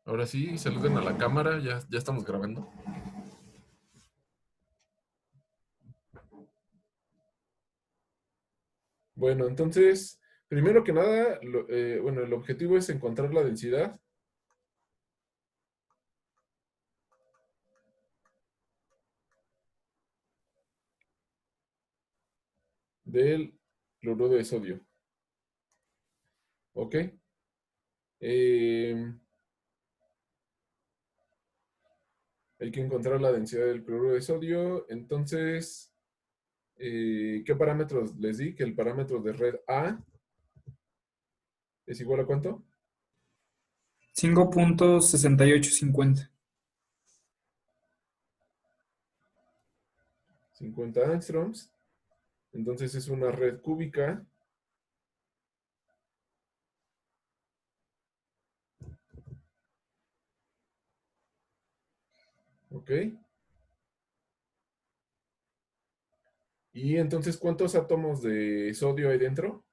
Ahora sí, saluden a la cámara, ya estamos grabando. Bueno, entonces, primero que nada, bueno, el objetivo es encontrar la densidad del cloruro de sodio. ¿Ok? Eh, hay que encontrar la densidad del cloruro de sodio. Entonces, ¿qué parámetros les di? Que el parámetro de red A es igual a ¿cuánto? 5.6850. 50 angstroms. Entonces es una red cúbica. ¿Ok? Y entonces, ¿cuántos átomos de sodio hay dentro?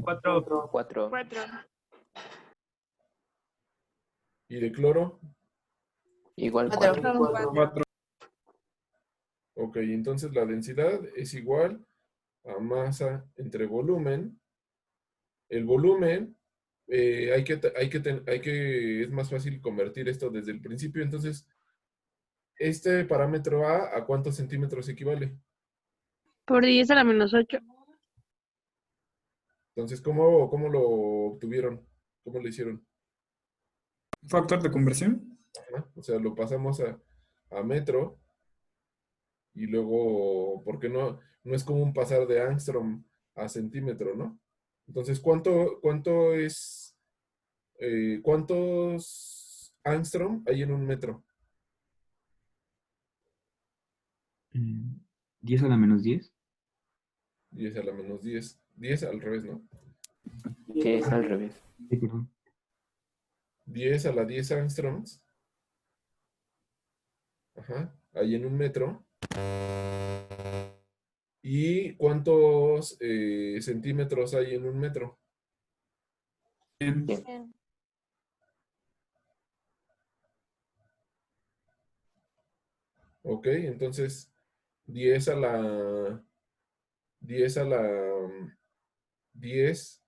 4. Cuatro. ¿Y de cloro? Igual Cuatro. cuatro. 4. Ok, entonces la densidad es igual a masa entre volumen. El volumen, es más fácil convertir esto desde el principio. Entonces, este parámetro ¿a cuántos centímetros equivale? Por 10 a la menos 8. Entonces, ¿cómo lo obtuvieron? ¿Cómo lo hicieron? Factor de conversión. Ajá, o sea, lo pasamos a metro y luego, porque no es común pasar de angstrom a centímetro, ¿no? Entonces, ¿cuántos angstrom hay en un metro? 10 a la menos 10. 10 a la menos 10. 10 al revés, ¿no? Sí, es al revés. Sí, perdón. 10 a la 10 angstroms. Ajá, hay en un metro. ¿Y cuántos centímetros hay en un metro? Bien. Bien. Ok, entonces 10 a la 10 a la 10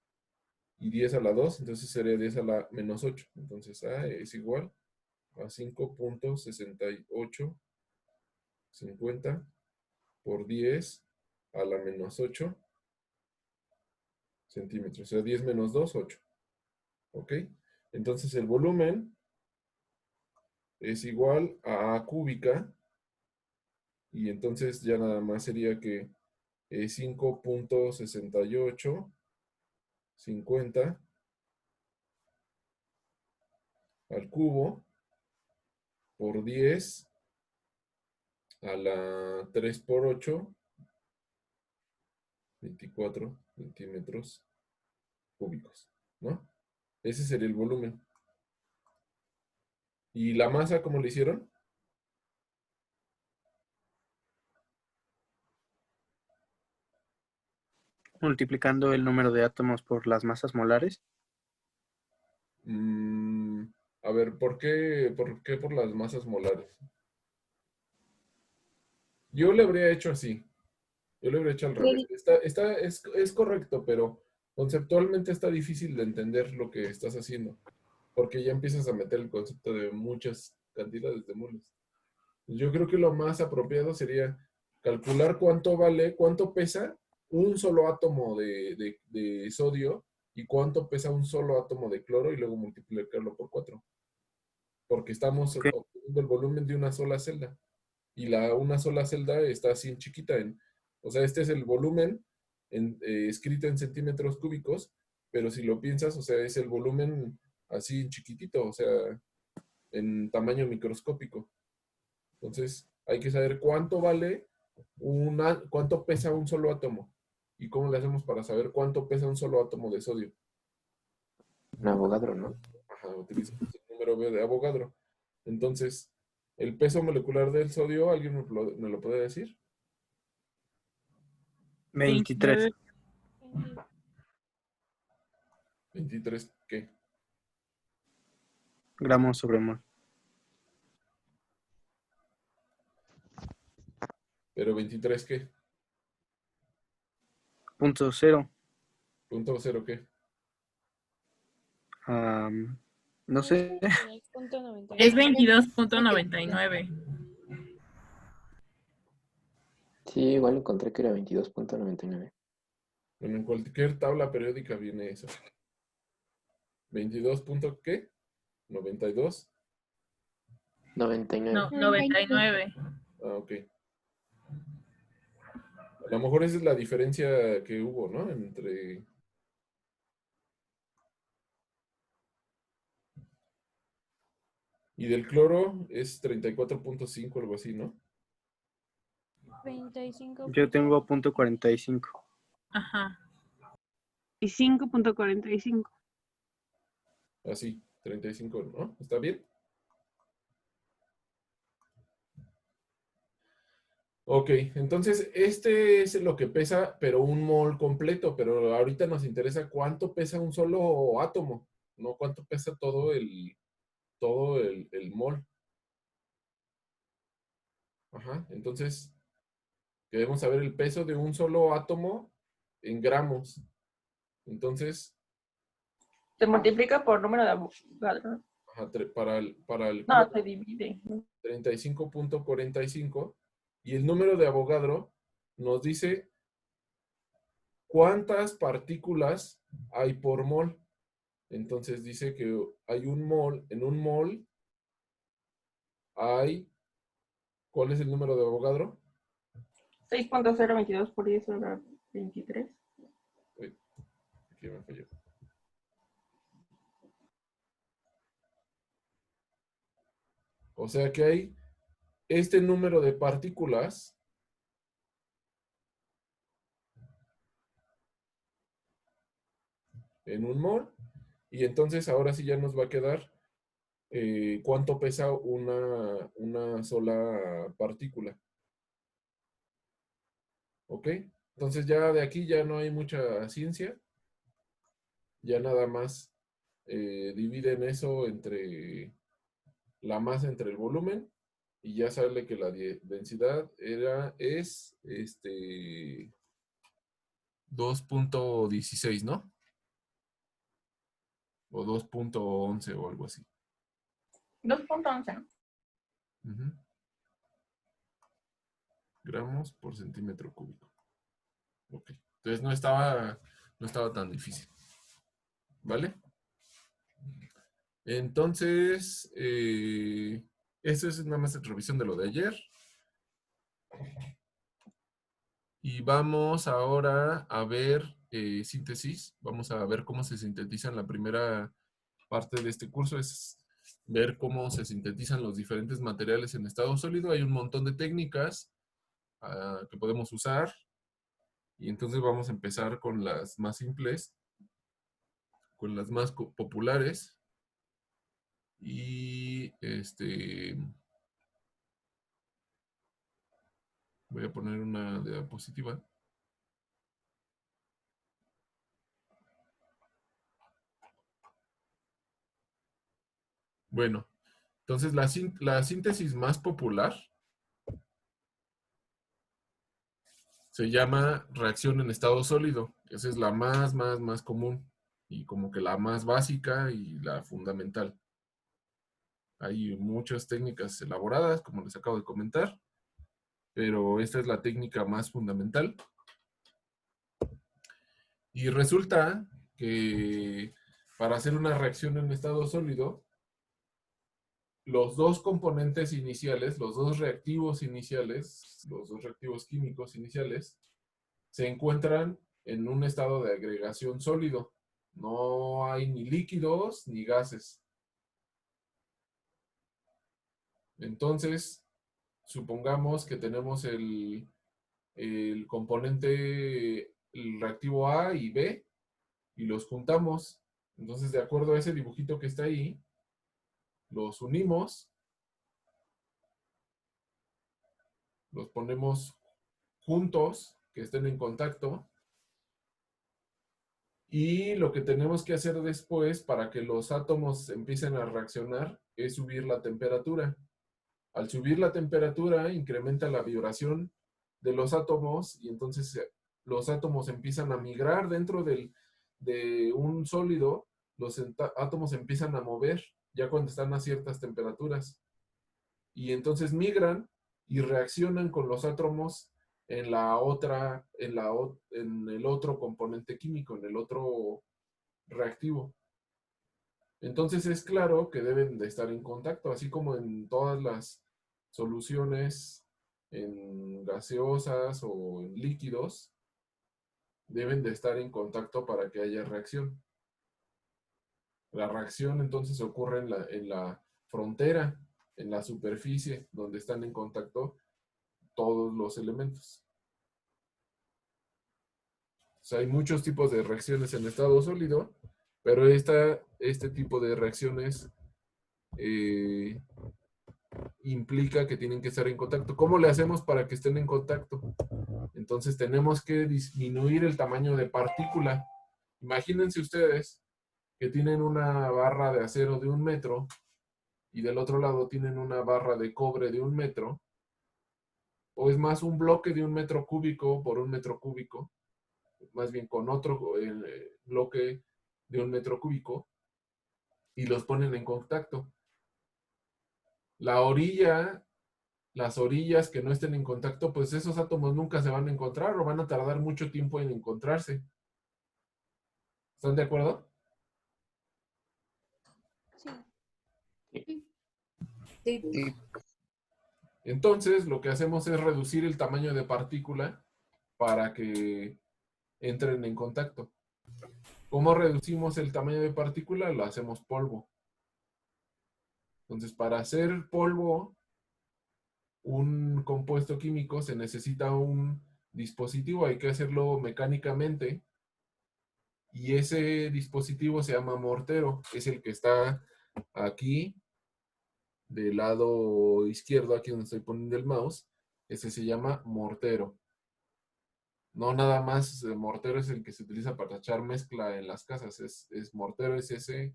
y 10 a la 2, entonces sería 10 a la menos 8. Entonces A es igual a 5.6850 por 10 a la menos 8 centímetros. O sea, 10 menos 2, 8. ¿Ok? Entonces el volumen es igual a A cúbica. Y entonces ya nada más sería que 5.6850 al cubo por 10 a la 3 por 8, 24 centímetros cúbicos, ¿no? Ese sería el volumen. ¿Y la masa cómo le hicieron? Multiplicando el número de átomos por las masas molares. Mm, a ver, ¿por qué por las masas molares? Yo le habría hecho así. Yo lo habría hecho al revés. Es correcto, pero conceptualmente está difícil de entender lo que estás haciendo, porque ya empiezas a meter el concepto de muchas cantidades de moles. Yo creo que lo más apropiado sería calcular cuánto pesa un solo átomo de sodio y cuánto pesa un solo átomo de cloro y luego multiplicarlo por 4, porque estamos Ok. obteniendo el volumen de una sola celda y una sola celda está así en chiquita. O sea, este es el volumen escrito en centímetros cúbicos, pero si lo piensas, o sea, es el volumen así en chiquitito, o sea, en tamaño microscópico. Entonces, hay que saber cuánto pesa un solo átomo y cómo le hacemos para saber cuánto pesa un solo átomo de sodio. Un Avogadro, ¿no? Ajá, utilizamos el número B de Avogadro. Entonces, el peso molecular del sodio, ¿alguien me lo puede decir? 23. 23, ¿qué? gramos sobre mol. Pero 23, ¿qué? Punto cero. ¿Punto cero qué? No sé. Es 22.99. Sí, igual encontré que era 22.99. Bueno, en cualquier tabla periódica viene eso. 22 punto ¿qué? 92. 99. No, 99. Ah, ok. A lo mejor esa es la diferencia que hubo, ¿no? Entre... Y del cloro es 34.5, algo así, ¿no? 35. Yo tengo punto 45. Ajá. Y 5.45. Así, 35, ¿no? ¿Está bien? Ok, entonces este es lo que pesa, pero un mol completo, pero ahorita nos interesa cuánto pesa un solo átomo, no cuánto pesa todo el mol. Ajá, entonces queremos saber el peso de un solo átomo en gramos. Entonces, Se multiplica por número de Avogadro. ajá, para el No, se divide. 35.45 y el número de Avogadro nos dice cuántas partículas hay por mol. Entonces dice que hay un mol, en un mol hay, ¿cuál es el número de Avogadro? 6.022 por 10 a la 23. Uy, aquí me falló. O sea que hay este número de partículas en un mol y entonces ahora sí ya nos va a quedar cuánto pesa una sola partícula. ¿Ok? Entonces ya de aquí ya no hay mucha ciencia, ya nada más dividen eso entre la masa entre el volumen y ya sale que la densidad es 2.16, ¿no? O 2.11 o algo así. 2.11. Ujú. Gramos por centímetro cúbico. Ok. Entonces no estaba tan difícil. ¿Vale? Entonces, eso es nada más revisión de lo de ayer. Y vamos ahora a ver síntesis. Vamos a ver cómo se sintetizan. La primera parte de este curso es ver cómo se sintetizan los diferentes materiales en estado sólido. Hay un montón de técnicas que podemos usar. Y entonces vamos a empezar con las más simples, con las más populares. Y voy a poner una diapositiva. Bueno, entonces la síntesis más popular se llama reacción en estado sólido. Esa es la más común y como que la más básica y la fundamental. Hay muchas técnicas elaboradas, como les acabo de comentar, pero esta es la técnica más fundamental. Y resulta que para hacer una reacción en estado sólido, los dos componentes iniciales, los dos reactivos iniciales, los dos reactivos químicos iniciales, se encuentran en un estado de agregación sólido. No hay ni líquidos ni gases. Entonces, supongamos que tenemos el componente, el reactivo A y B, y los juntamos. Entonces, de acuerdo a ese dibujito que está ahí, los unimos, los ponemos juntos, que estén en contacto, Y lo que tenemos que hacer después para que los átomos empiecen a reaccionar es subir la temperatura. Al subir la temperatura, incrementa la vibración de los átomos y entonces los átomos empiezan a migrar dentro de un sólido, los átomos empiezan a mover ya cuando están a ciertas temperaturas. Y entonces migran y reaccionan con los átomos en el otro componente químico, en el otro reactivo. Entonces es claro que deben de estar en contacto, así como en todas las soluciones en gaseosas o en líquidos, deben de estar en contacto para que haya reacción. La reacción entonces ocurre en la frontera, en la superficie, donde están en contacto todos los elementos. O sea, hay muchos tipos de reacciones en estado sólido, pero este tipo de reacciones implica que tienen que estar en contacto. ¿Cómo le hacemos para que estén en contacto? Entonces tenemos que disminuir el tamaño de partícula. Imagínense ustedes que tienen una barra de acero de 1 metro y del otro lado tienen una barra de cobre de 1 metro, o es más, un bloque de 1 metro cúbico por 1 metro cúbico, más bien con otro bloque de 1 metro cúbico, y los ponen en contacto. La orilla, las orillas que no estén en contacto, pues esos átomos nunca se van a encontrar o van a tardar mucho tiempo en encontrarse. ¿Están de acuerdo? Sí. Entonces, lo que hacemos es reducir el tamaño de partícula para que entren en contacto. ¿Cómo reducimos el tamaño de partícula? Lo hacemos polvo. Entonces, para hacer polvo, un compuesto químico, se necesita un dispositivo, hay que hacerlo mecánicamente, y ese dispositivo se llama mortero, es el que está aquí, del lado izquierdo, aquí donde estoy poniendo el mouse, ese se llama mortero. No nada más, mortero es el que se utiliza para echar mezcla en las casas, es mortero, es ese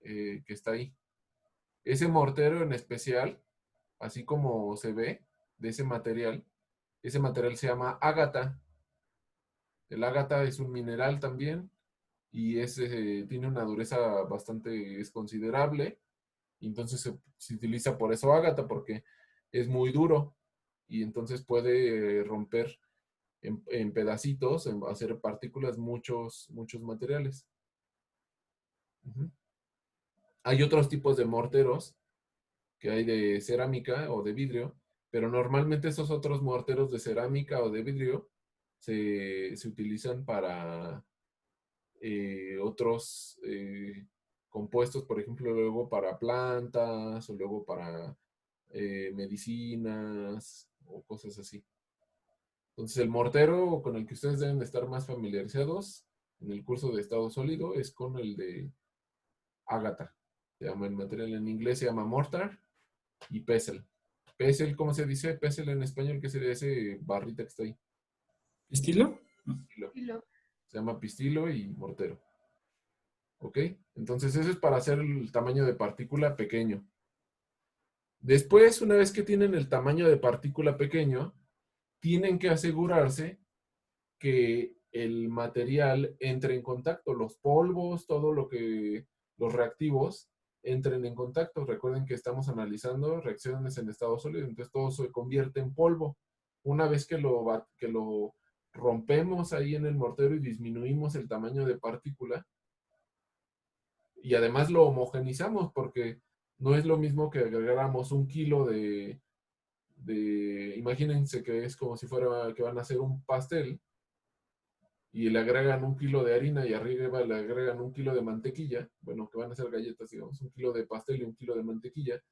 que está ahí. Ese mortero en especial, así como se ve de ese material se llama ágata. El ágata es un mineral también y tiene una dureza bastante considerable. Y entonces se utiliza por eso ágata, porque es muy duro y entonces puede romper en pedacitos, hacer partículas muchos materiales. Hay otros tipos de morteros que hay de cerámica o de vidrio, pero normalmente esos otros morteros de cerámica o de vidrio se utilizan para otros compuestos, por ejemplo, luego para plantas o luego para medicinas o cosas así. Entonces, el mortero con el que ustedes deben de estar más familiarizados en el curso de estado sólido es con el de ágata. Se llama el material en inglés, se llama mortar y pestle. Pestle, ¿cómo se dice? Pestle en español, ¿qué sería ese barrita que está ahí? ¿Estilo? Pistilo. Se llama pistilo y mortero. ¿Ok? Entonces eso es para hacer el tamaño de partícula pequeño. Después, una vez que tienen el tamaño de partícula pequeño, tienen que asegurarse que el material entre en contacto, los polvos, los reactivos entren en contacto. Recuerden que estamos analizando reacciones en estado sólido, entonces todo se convierte en polvo. Una vez que lo rompemos ahí en el mortero y disminuimos el tamaño de partícula, y además lo homogenizamos, porque no es lo mismo que agregáramos 1 kilo imagínense que es como si fuera que van a hacer un pastel, y le agregan 1 kilo de harina y arriba le agregan 1 kilo de mantequilla, bueno, que van a hacer galletas, digamos, 1 kilo de pastel y 1 kilo de mantequilla,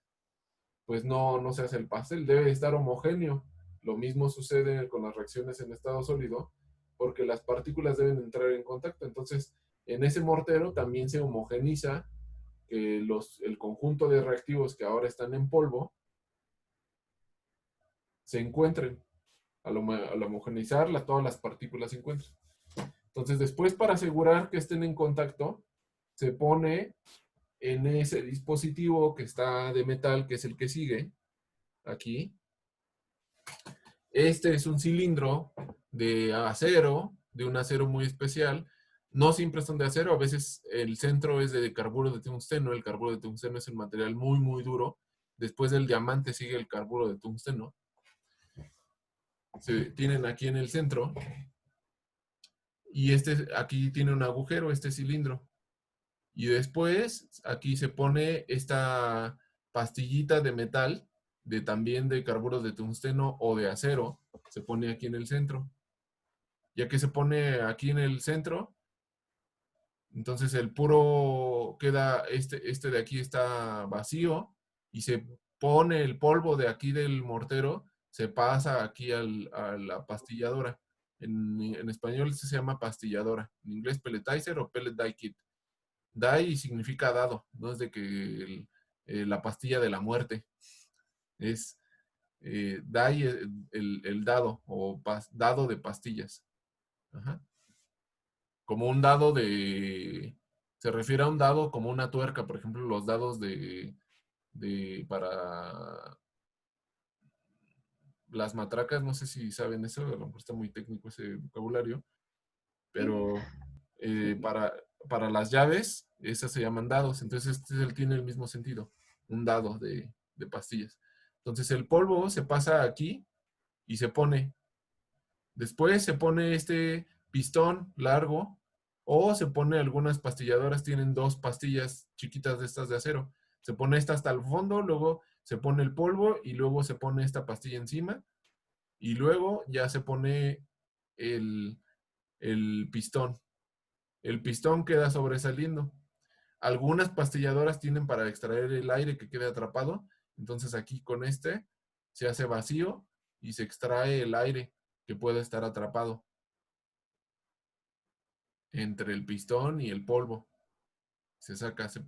pues no se hace el pastel, debe estar homogéneo. Lo mismo sucede con las reacciones en estado sólido, porque las partículas deben entrar en contacto. Entonces, en ese mortero también se homogeniza que el conjunto de reactivos que ahora están en polvo se encuentren. al homogeneizar, todas las partículas se encuentran. Entonces, después, para asegurar que estén en contacto, se pone en ese dispositivo que está de metal, que es el que sigue, aquí. Este es un cilindro de acero, de un acero muy especial. No siempre son de acero, a veces el centro es de carburo de tungsteno. El carburo de tungsteno es un material muy, muy duro. Después del diamante sigue el carburo de tungsteno. Se tienen aquí en el centro. Y aquí tiene un agujero, este cilindro. Y después aquí se pone esta pastillita de metal, también de carburo de tungsteno o de acero. Se pone aquí en el centro. Ya que se pone aquí en el centro, entonces el puro queda, este de aquí está vacío y se pone el polvo de aquí del mortero, se pasa aquí a la pastilladora. En español se llama pastilladora, en inglés pelletizer o pellet die kit. Die significa dado, no es de que la pastilla de la muerte, es die el dado o dado de pastillas. Ajá. Como un dado se refiere a un dado como una tuerca, por ejemplo, los dados para las matracas, no sé si saben eso, a lo mejor está muy técnico ese vocabulario, pero para las llaves, esas se llaman dados, entonces tiene el mismo sentido, un dado de pastillas. Entonces el polvo se pasa aquí y se pone. Después se pone este pistón largo o se pone algunas pastilladoras, tienen dos pastillas chiquitas de estas de acero. Se pone esta hasta el fondo, luego se pone el polvo y luego se pone esta pastilla encima y luego ya se pone el, el pistón. El pistón queda sobresaliendo. Algunas pastilladoras tienen para extraer el aire que quede atrapado. Entonces aquí con este se hace vacío y se extrae el aire que puede estar atrapado entre el pistón y el polvo. Se saca, se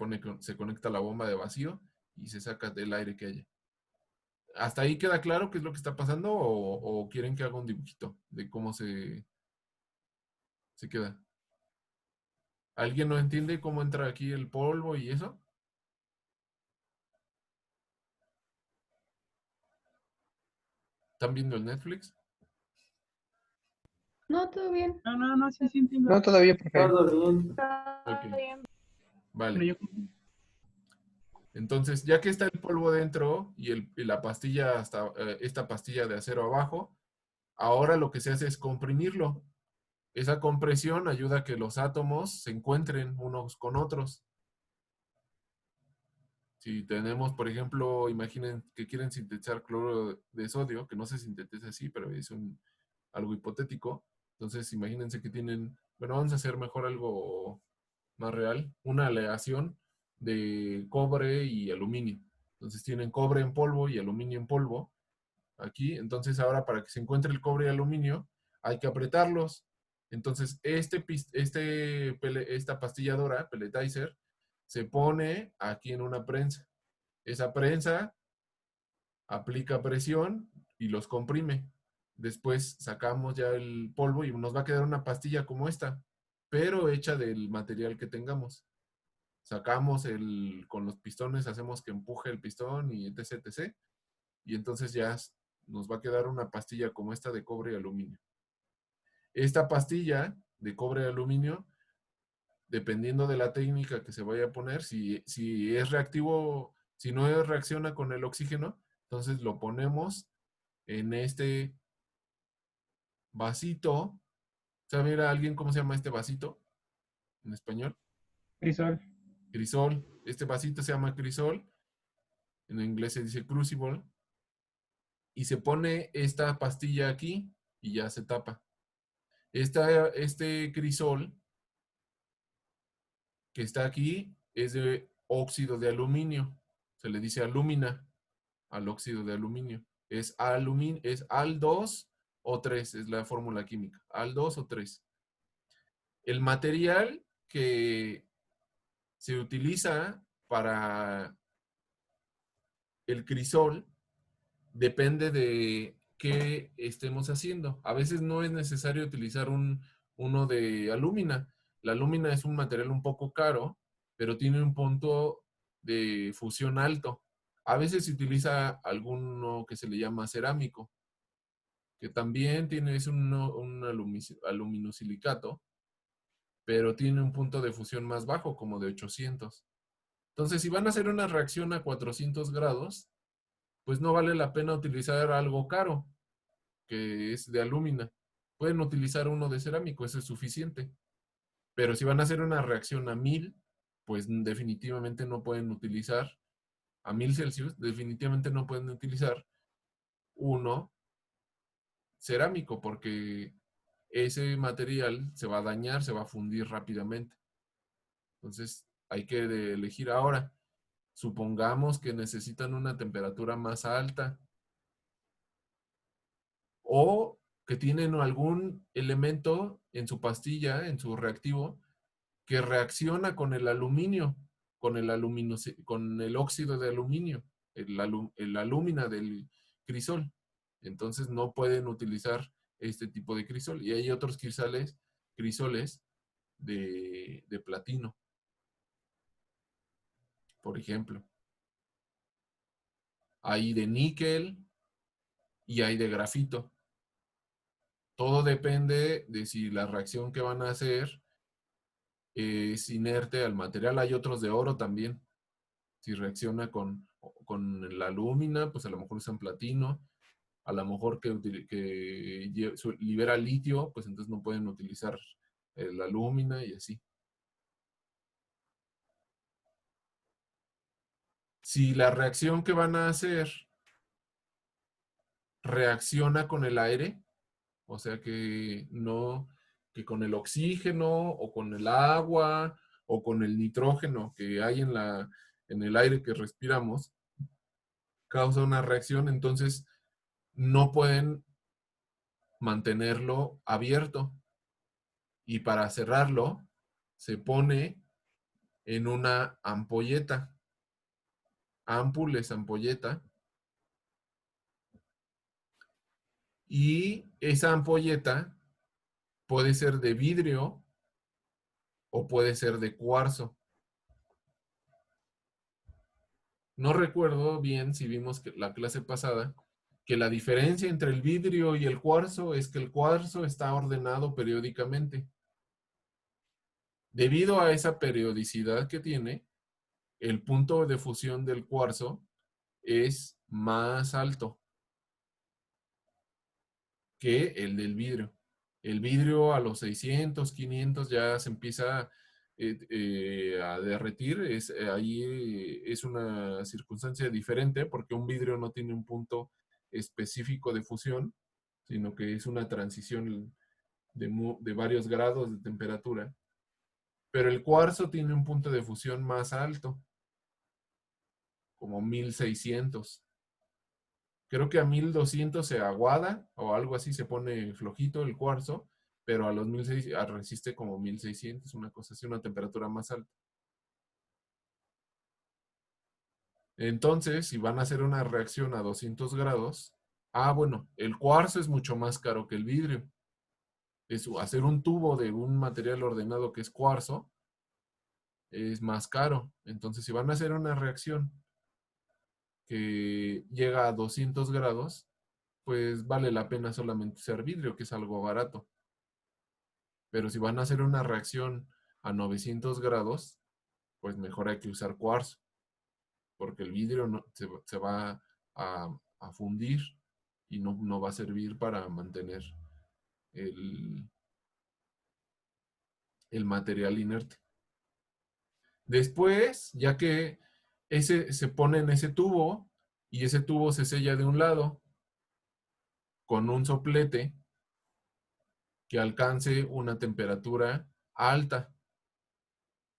conecta la bomba de vacío y se saca del aire que haya. ¿Hasta ahí queda claro qué es lo que está pasando o quieren que haga un dibujito de cómo se queda? ¿Alguien no entiende cómo entra aquí el polvo y eso? ¿Están viendo el Netflix? No, todo bien. No, sí entiendo. No, todavía, profe. Ok, Bien. vale. Bueno, yo- Entonces, ya que está el polvo dentro y la pastilla, esta pastilla de acero abajo, ahora lo que se hace es comprimirlo. Esa compresión ayuda a que los átomos se encuentren unos con otros. Si tenemos, por ejemplo, imaginen que quieren sintetizar cloro de sodio, que no se sintetiza así, pero es algo hipotético. Entonces, imagínense que tienen, bueno, vamos a hacer mejor algo más real, una aleación de cobre y aluminio. Entonces tienen cobre en polvo y aluminio en polvo aquí. Entonces ahora para que se encuentre el cobre y aluminio hay que apretarlos. Entonces esta pastilladora, pelletizer, se pone aquí en una prensa. Esa prensa aplica presión y los comprime. Después sacamos ya el polvo y nos va a quedar una pastilla como esta, pero hecha del material que tengamos. Sacamos con los pistones, hacemos que empuje el pistón y etc, etc. Y entonces ya nos va a quedar una pastilla como esta de cobre y aluminio. Esta pastilla de cobre y aluminio, dependiendo de la técnica que se vaya a poner, si es reactivo, si no reacciona con el oxígeno, entonces lo ponemos en este vasito. ¿Sabe alguien cómo se llama este vasito en español? Crisol. Crisol. Este vasito se llama crisol. En inglés se dice crucible. Y se pone esta pastilla aquí y ya se tapa. Este crisol que está aquí es de óxido de aluminio. Se le dice alúmina al óxido de aluminio. Es Al2 o 3, es la fórmula química. Al2 o 3. El material que se utiliza para el crisol depende de que estemos haciendo. A veces no es necesario utilizar uno de alúmina. La alúmina es un material un poco caro, pero tiene un punto de fusión alto. A veces se utiliza alguno que se le llama cerámico, que también tiene un aluminosilicato, pero tiene un punto de fusión más bajo, como de 800. Entonces, si van a hacer una reacción a 400 grados, pues no vale la pena utilizar algo caro, que es de alúmina. Pueden utilizar uno de cerámico, eso es suficiente. Pero si van a hacer una reacción a 1000, pues definitivamente no pueden utilizar, a 1000 Celsius, definitivamente no pueden utilizar uno cerámico, porque ese material se va a dañar, se va a fundir rápidamente. Entonces, hay que elegir ahora. Supongamos que necesitan una temperatura más alta o que tienen algún elemento en su pastilla, en su reactivo, que reacciona con el aluminio, con el óxido de aluminio, el alúmina del crisol. Entonces no pueden utilizar este tipo de crisol. Y hay otros crisoles de platino, por ejemplo. Hay de níquel y hay de grafito. Todo depende de si la reacción que van a hacer es inerte al material. Hay otros de oro también. Si reacciona con la alúmina, pues a lo mejor usan platino. A lo mejor que libera litio, pues entonces no pueden utilizar la alúmina y así. Si la reacción que van a hacer reacciona con el aire, o sea que no, que con el oxígeno o con el agua o con el nitrógeno que hay en el aire que respiramos, causa una reacción, entonces no pueden mantenerlo abierto. Y para cerrarlo, se pone en una ampolleta. Ampul es ampolleta. Y esa ampolleta puede ser de vidrio o puede ser de cuarzo. No recuerdo bien si vimos que la clase pasada que la diferencia entre el vidrio y el cuarzo es que el cuarzo está ordenado periódicamente. Debido a esa periodicidad que tiene, el punto de fusión del cuarzo es más alto que el del vidrio. El vidrio a los 600, 500 ya se empieza a derretir. Ahí es una circunstancia diferente porque un vidrio no tiene un punto específico de fusión, sino que es una transición de varios grados de temperatura. Pero el cuarzo tiene un punto de fusión más alto, como 1600. Creo que a 1200 se aguada o algo así, se pone flojito el cuarzo, pero a los 1600 resiste como 1600, una cosa así, una temperatura más alta. Entonces, si van a hacer una reacción a 200 grados, bueno, el cuarzo es mucho más caro que el vidrio. Hacer un tubo de un material ordenado que es cuarzo es más caro. Entonces, si van a hacer una reacción que llega a 200 grados, pues vale la pena solamente usar vidrio, que es algo barato. Pero si van a hacer una reacción a 900 grados, pues mejor hay que usar cuarzo, porque el vidrio se va a fundir y no va a servir para mantener el material inerte. Después, ya que se pone en ese tubo y ese tubo se sella de un lado con un soplete que alcance una temperatura alta.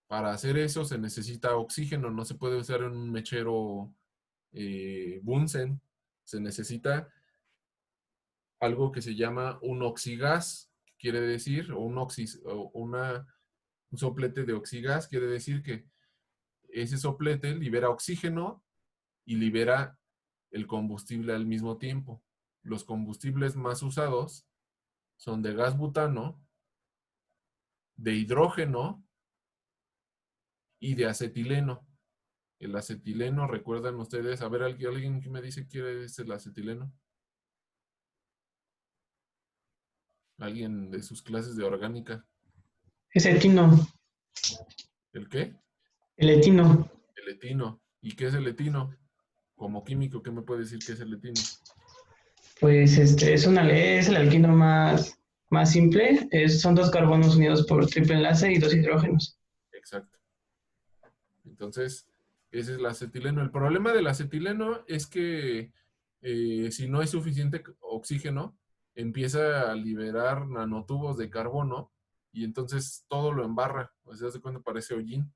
Para hacer eso se necesita oxígeno, no se puede usar un mechero Bunsen. Se necesita algo que se llama un oxigas, quiere decir, o un soplete de oxigas, quiere decir que ese soplete libera oxígeno y libera el combustible al mismo tiempo. los combustibles más usados son de gas butano, de hidrógeno y de acetileno. El acetileno, ¿recuerdan ustedes? A ver, alguien que me dice qué es el acetileno. Alguien de sus clases de orgánica. Es etino. ¿El qué? El etino. El etino. ¿Y qué es el etino? Como químico, ¿qué me puede decir qué es el etino? Pues es el alquino más simple. Son dos carbonos unidos por triple enlace y dos hidrógenos. Exacto. Entonces, ese es el acetileno. El problema del acetileno es que si no hay suficiente oxígeno, empieza a liberar nanotubos de carbono y entonces todo lo embarra. O sea, se cuenta parece hollín.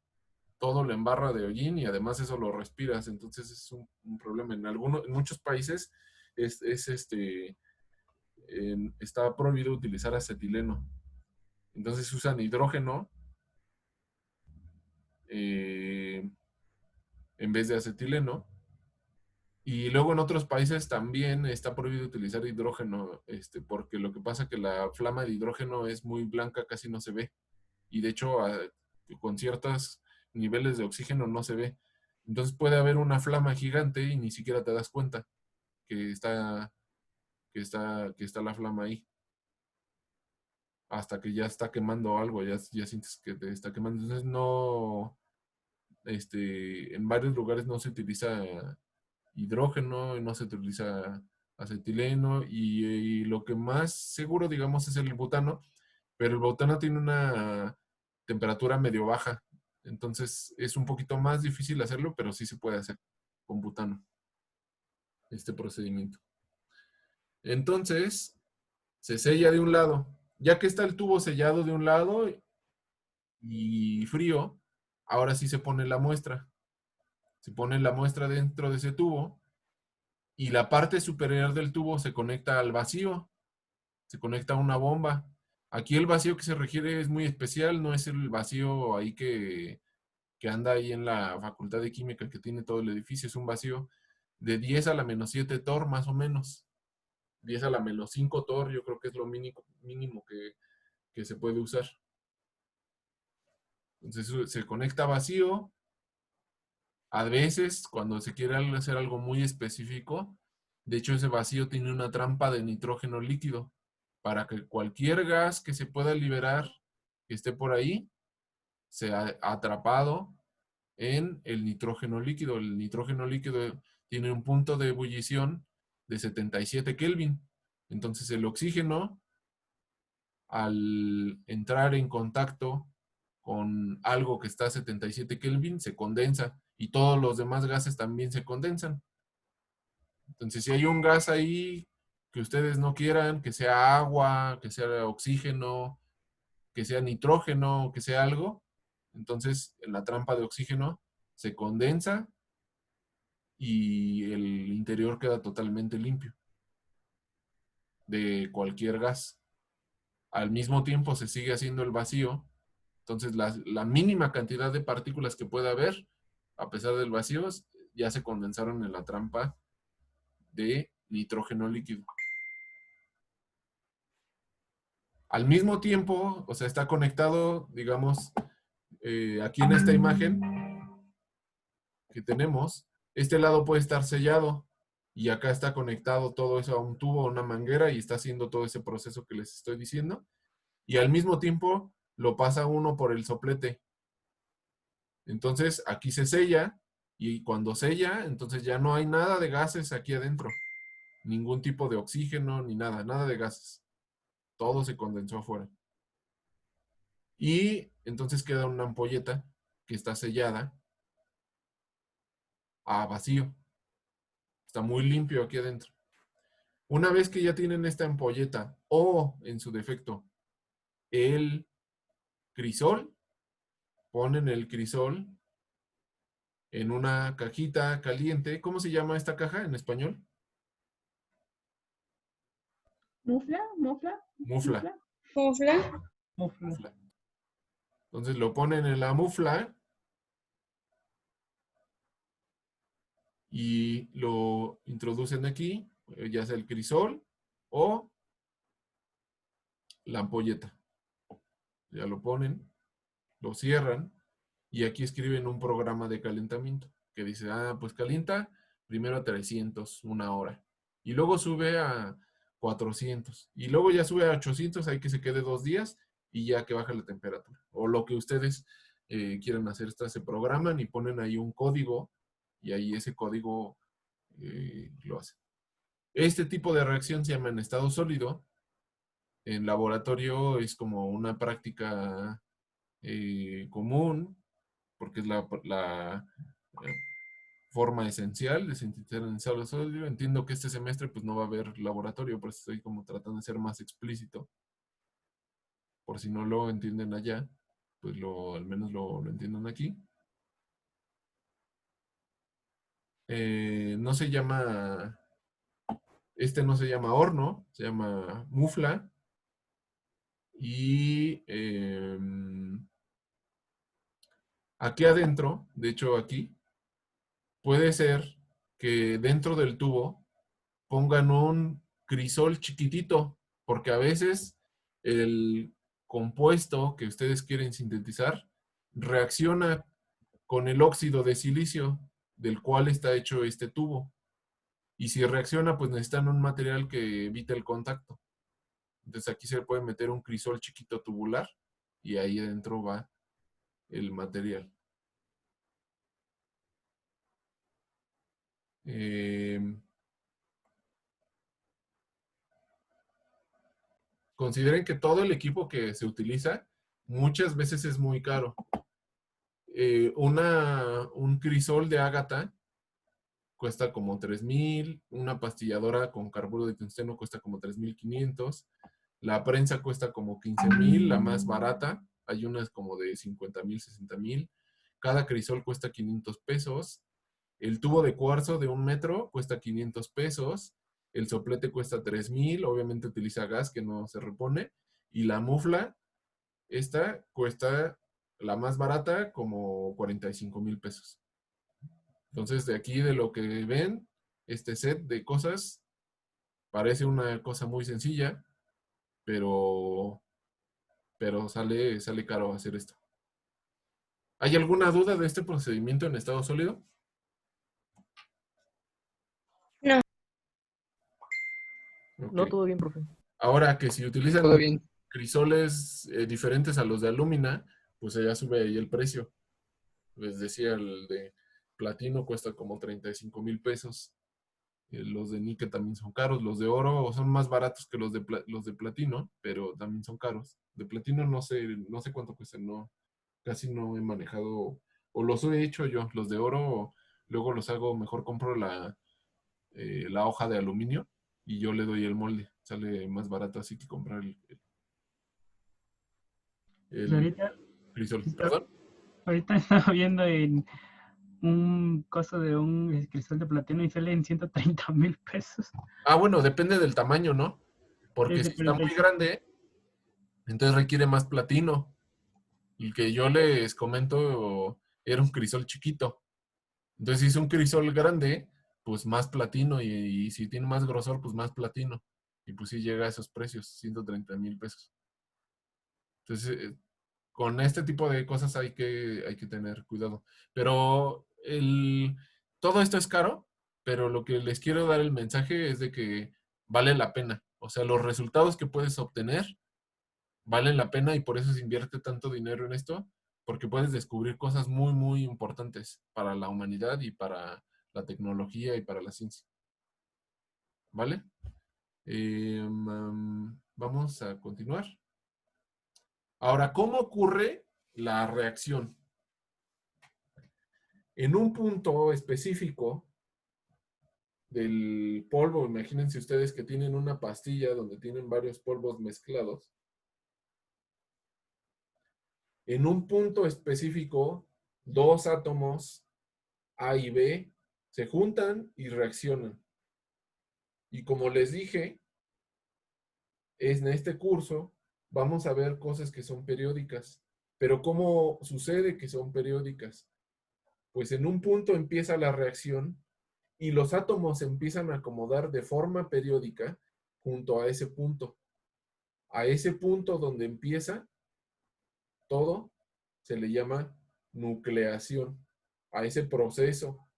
Todo lo embarra de hollín y además eso lo respiras. Entonces es un problema. En muchos países está prohibido utilizar acetileno. Entonces usan hidrógeno en vez de acetileno. Y luego en otros países también está prohibido utilizar hidrógeno, porque lo que pasa es que la flama de hidrógeno es muy blanca, casi no se ve. Y de hecho, con ciertos niveles de oxígeno no se ve. Entonces puede haber una flama gigante y ni siquiera te das cuenta que está la flama ahí. Hasta que ya está quemando algo, ya sientes que te está quemando. Entonces no, en varios lugares no se utiliza hidrógeno, no se utiliza acetileno y lo que más seguro, digamos, es el butano, pero el butano tiene una temperatura medio baja, entonces es un poquito más difícil hacerlo, pero sí se puede hacer con butano, este procedimiento. Entonces, se sella de un lado. Ya que está el tubo sellado de un lado y frío, ahora sí se pone la muestra. Se pone la muestra dentro de ese tubo y la parte superior del tubo se conecta al vacío, se conecta a una bomba. Aquí el vacío que se requiere es muy especial, no es el vacío ahí que anda ahí en la Facultad de Química que tiene todo el edificio, es un vacío de 10 a la menos 7 torr más o menos. 10 a la menos 5 torr yo creo que es lo mínimo que se puede usar. Entonces se conecta vacío. A veces, cuando se quiere hacer algo muy específico, de hecho ese vacío tiene una trampa de nitrógeno líquido para que cualquier gas que se pueda liberar, que esté por ahí, sea atrapado en el nitrógeno líquido. El nitrógeno líquido tiene un punto de ebullición de 77 Kelvin. Entonces el oxígeno, al entrar en contacto con algo que está a 77 Kelvin, se condensa y todos los demás gases también se condensan. Entonces, si hay un gas ahí que ustedes no quieran, que sea agua, que sea oxígeno, que sea nitrógeno, que sea algo, entonces en la trampa de oxígeno se condensa y el interior queda totalmente limpio de cualquier gas. Al mismo tiempo se sigue haciendo el vacío. Entonces, la mínima cantidad de partículas que pueda haber, a pesar del vacío, ya se condensaron en la trampa de nitrógeno líquido. Al mismo tiempo, o sea, está conectado, digamos, aquí en esta imagen que tenemos, este lado puede estar sellado y acá está conectado todo eso a un tubo, a una manguera y está haciendo todo ese proceso que les estoy diciendo. Y al mismo tiempo lo pasa uno por el soplete. Entonces aquí se sella y cuando sella, entonces ya no hay nada de gases aquí adentro. Ningún tipo de oxígeno ni nada, nada de gases. Todo se condensó afuera. Y entonces queda una ampolleta que está sellada a vacío. Está muy limpio aquí adentro. Una vez que ya tienen esta ampolleta o, en su defecto, el crisol, ponen el crisol en una cajita caliente. ¿Cómo se llama esta caja en español? ¿Mufla? ¿Mufla? Mufla. Mufla. Mufla. Entonces lo ponen en la mufla y lo introducen aquí ya sea el crisol o la ampolleta. Ya lo ponen, lo cierran y aquí escriben un programa de calentamiento que dice, pues calienta primero a 300, una hora. Y luego sube a 400. Y luego ya sube a 800, hay que se quede 2 días y ya que baja la temperatura. O lo que ustedes quieran hacer, se programan y ponen ahí un código y ahí ese código lo hace. Este tipo de reacción se llama en estado sólido. En laboratorio es como una práctica común, porque es la forma esencial de sintetizar en estado sólido. Entiendo que este semestre pues no va a haber laboratorio, por eso estoy como tratando de ser más explícito. Por si no lo entienden allá, pues al menos lo entiendan aquí. No se llama, no se llama horno, se llama mufla. Y aquí adentro, de hecho aquí, puede ser que dentro del tubo pongan un crisol chiquitito, porque a veces el compuesto que ustedes quieren sintetizar reacciona con el óxido de silicio del cual está hecho este tubo. Y si reacciona, pues necesitan un material que evite el contacto. Entonces aquí se le puede meter un crisol chiquito tubular y ahí adentro va el material. Consideren que todo el equipo que se utiliza muchas veces es muy caro. Un crisol de ágata cuesta como 3,000, una pastilladora con carburo de tungsteno cuesta como 3,500, la prensa cuesta como 15,000, la más barata, hay unas como de 50,000, 60,000, cada crisol cuesta 500 pesos, el tubo de cuarzo de 1 metro cuesta 500 pesos, el soplete cuesta 3,000, obviamente utiliza gas que no se repone, y la mufla, esta cuesta, la más barata, como 45,000 pesos. Entonces, de aquí, de lo que ven, este set de cosas parece una cosa muy sencilla, pero sale caro hacer esto. ¿Hay alguna duda de este procedimiento en estado sólido? No. Ok. No, todo bien, profe. Ahora que si utilizan Todo bien. crisoles diferentes a los de alúmina, pues ya sube ahí el precio. Les decía, el de platino cuesta como 35,000 pesos. Los de níquel también son caros. Los de oro son más baratos que los de platino, pero también son caros. De platino no sé cuánto cuestan, no, casi no he manejado, o los he hecho yo. Los de oro, luego los hago, mejor compro la hoja de aluminio y yo le doy el molde. Sale más barato así que comprar Pues el crisol. ¿Perdón? ahorita estaba viendo en un costo de un cristal de platino y sale en 130,000 pesos. Bueno, depende del tamaño, ¿no? Porque Es de si está muy 45. grande, entonces requiere más platino. El que yo les comento era un crisol chiquito. Entonces, si es un crisol grande, pues más platino. Y si tiene más grosor, pues más platino. Y pues sí llega a esos precios, 130,000 pesos. Entonces, con este tipo de cosas hay que tener cuidado. Pero todo esto es caro, pero lo que les quiero dar el mensaje es de que vale la pena. O sea, los resultados que puedes obtener valen la pena y por eso se invierte tanto dinero en esto, porque puedes descubrir cosas muy, muy importantes para la humanidad y para la tecnología y para la ciencia. ¿Vale? Vamos a continuar. Ahora, ¿cómo ocurre la reacción? En un punto específico del polvo, imagínense ustedes que tienen una pastilla donde tienen varios polvos mezclados. En un punto específico, 2 átomos A y B se juntan y reaccionan. Y como les dije, en este curso vamos a ver cosas que son periódicas. Pero ¿cómo sucede que son periódicas? Pues en un punto empieza la reacción y los átomos se empiezan a acomodar de forma periódica junto a ese punto. A ese punto donde empieza todo se le llama nucleación. A ese proceso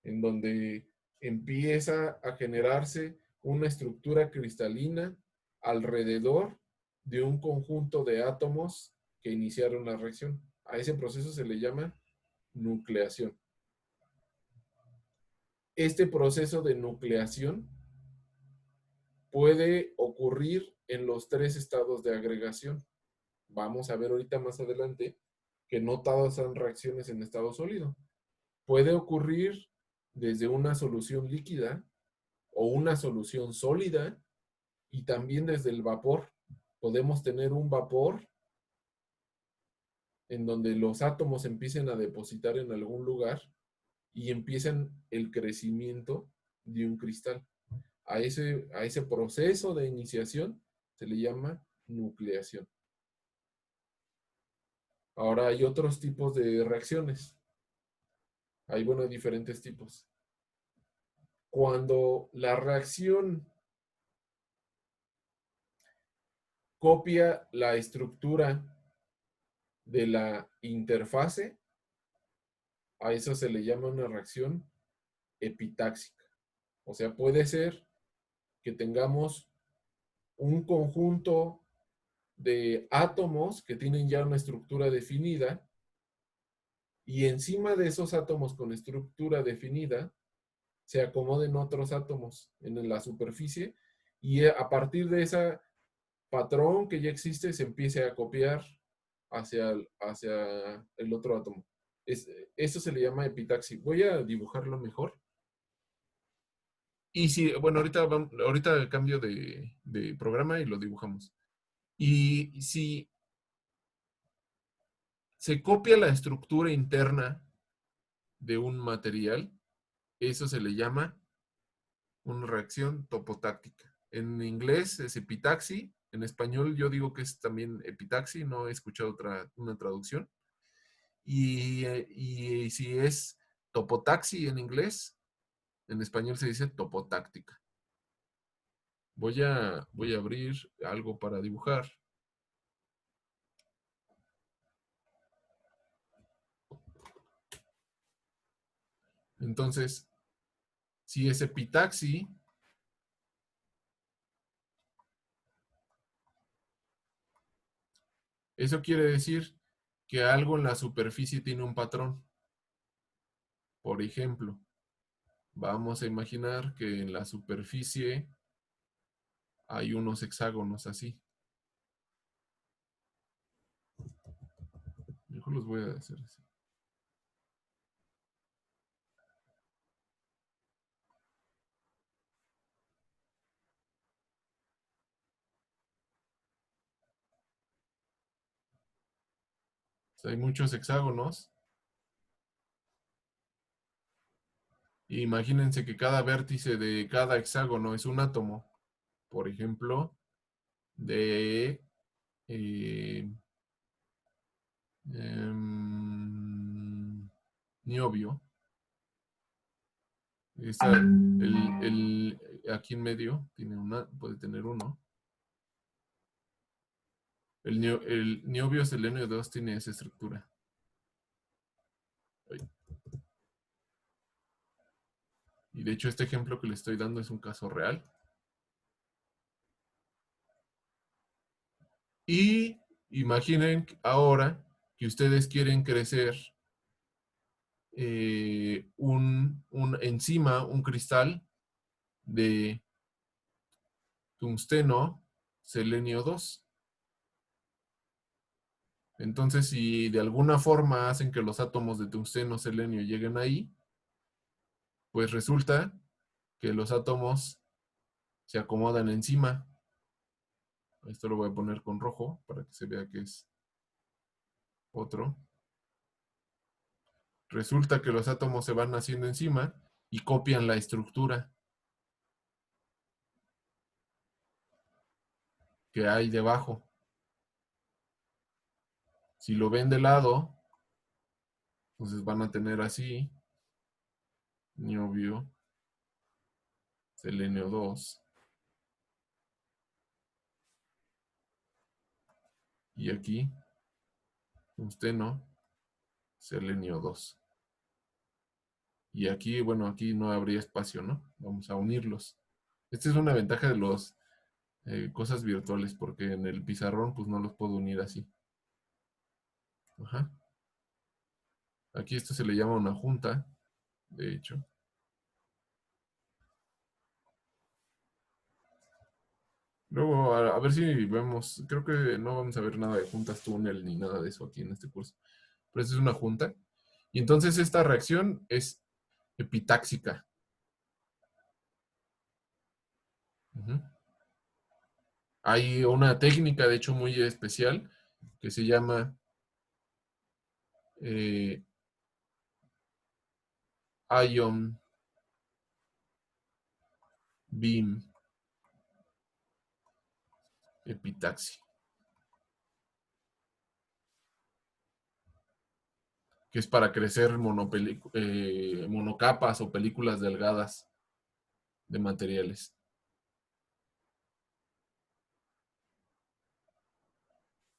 en donde empieza a generarse una estructura cristalina alrededor de un conjunto de átomos que iniciaron la reacción. A ese proceso se le llama nucleación. Este proceso de nucleación puede ocurrir en los 3 estados de agregación. Vamos a ver ahorita más adelante que no todas son reacciones en estado sólido. Puede ocurrir desde una solución líquida o una solución sólida y también desde el vapor. Podemos tener un vapor en donde los átomos empiecen a depositar en algún lugar y empiezan el crecimiento de un cristal. A ese proceso de iniciación se le llama nucleación. Ahora hay otros tipos de reacciones. Hay, bueno, diferentes tipos. Cuando la reacción copia la estructura de la interfase, a eso se le llama una reacción epitáxica. O sea, puede ser que tengamos un conjunto de átomos que tienen ya una estructura definida y encima de esos átomos con estructura definida se acomoden otros átomos en la superficie y a partir de ese patrón que ya existe se empiece a copiar hacia el otro átomo. Eso se le llama epitaxia. Voy a dibujarlo mejor. Y si, bueno, ahorita cambio de programa y lo dibujamos. Y si se copia la estructura interna de un material, eso se le llama una reacción topotáctica. En inglés es epitaxia, en español yo digo que es también epitaxia, no he escuchado una traducción. Y si es topotaxia en inglés, en español se dice topotáctica. Voy a abrir algo para dibujar. Entonces, si es epitaxia, eso quiere decir que algo en la superficie tiene un patrón. Por ejemplo, vamos a imaginar que en la superficie hay unos hexágonos así. Mejor los voy a hacer así. O sea, hay muchos hexágonos. Imagínense que cada vértice de cada hexágono es un átomo. Por ejemplo, de niobio. Aquí en medio puede tener uno. El niobio selenio 2 tiene esa estructura. Y de hecho este ejemplo que le estoy dando es un caso real. Y imaginen ahora que ustedes quieren crecer un cristal de tungsteno selenio 2. Entonces, si de alguna forma hacen que los átomos de tungsteno selenio lleguen ahí, pues resulta que los átomos se acomodan encima. Esto lo voy a poner con rojo para que se vea que es otro. Resulta que los átomos se van haciendo encima y copian la estructura que hay debajo. Si lo ven de lado, entonces van a tener así. niobio, selenio 2. Y aquí, tungsteno, selenio 2. Y aquí, bueno, aquí no habría espacio, ¿no? Vamos a unirlos. Esta es una ventaja de los cosas virtuales, porque en el pizarrón pues no los puedo unir así. Ajá. Aquí esto se le llama una junta, de hecho. Luego, a ver si vemos, creo que no vamos a ver nada de juntas túnel ni nada de eso aquí en este curso. Pero esta es una junta. Y entonces esta reacción es epitáxica. Ujú. Hay una técnica, de hecho, muy especial que se llama ion beam epitaxia, que es para crecer monocapas o películas delgadas de materiales.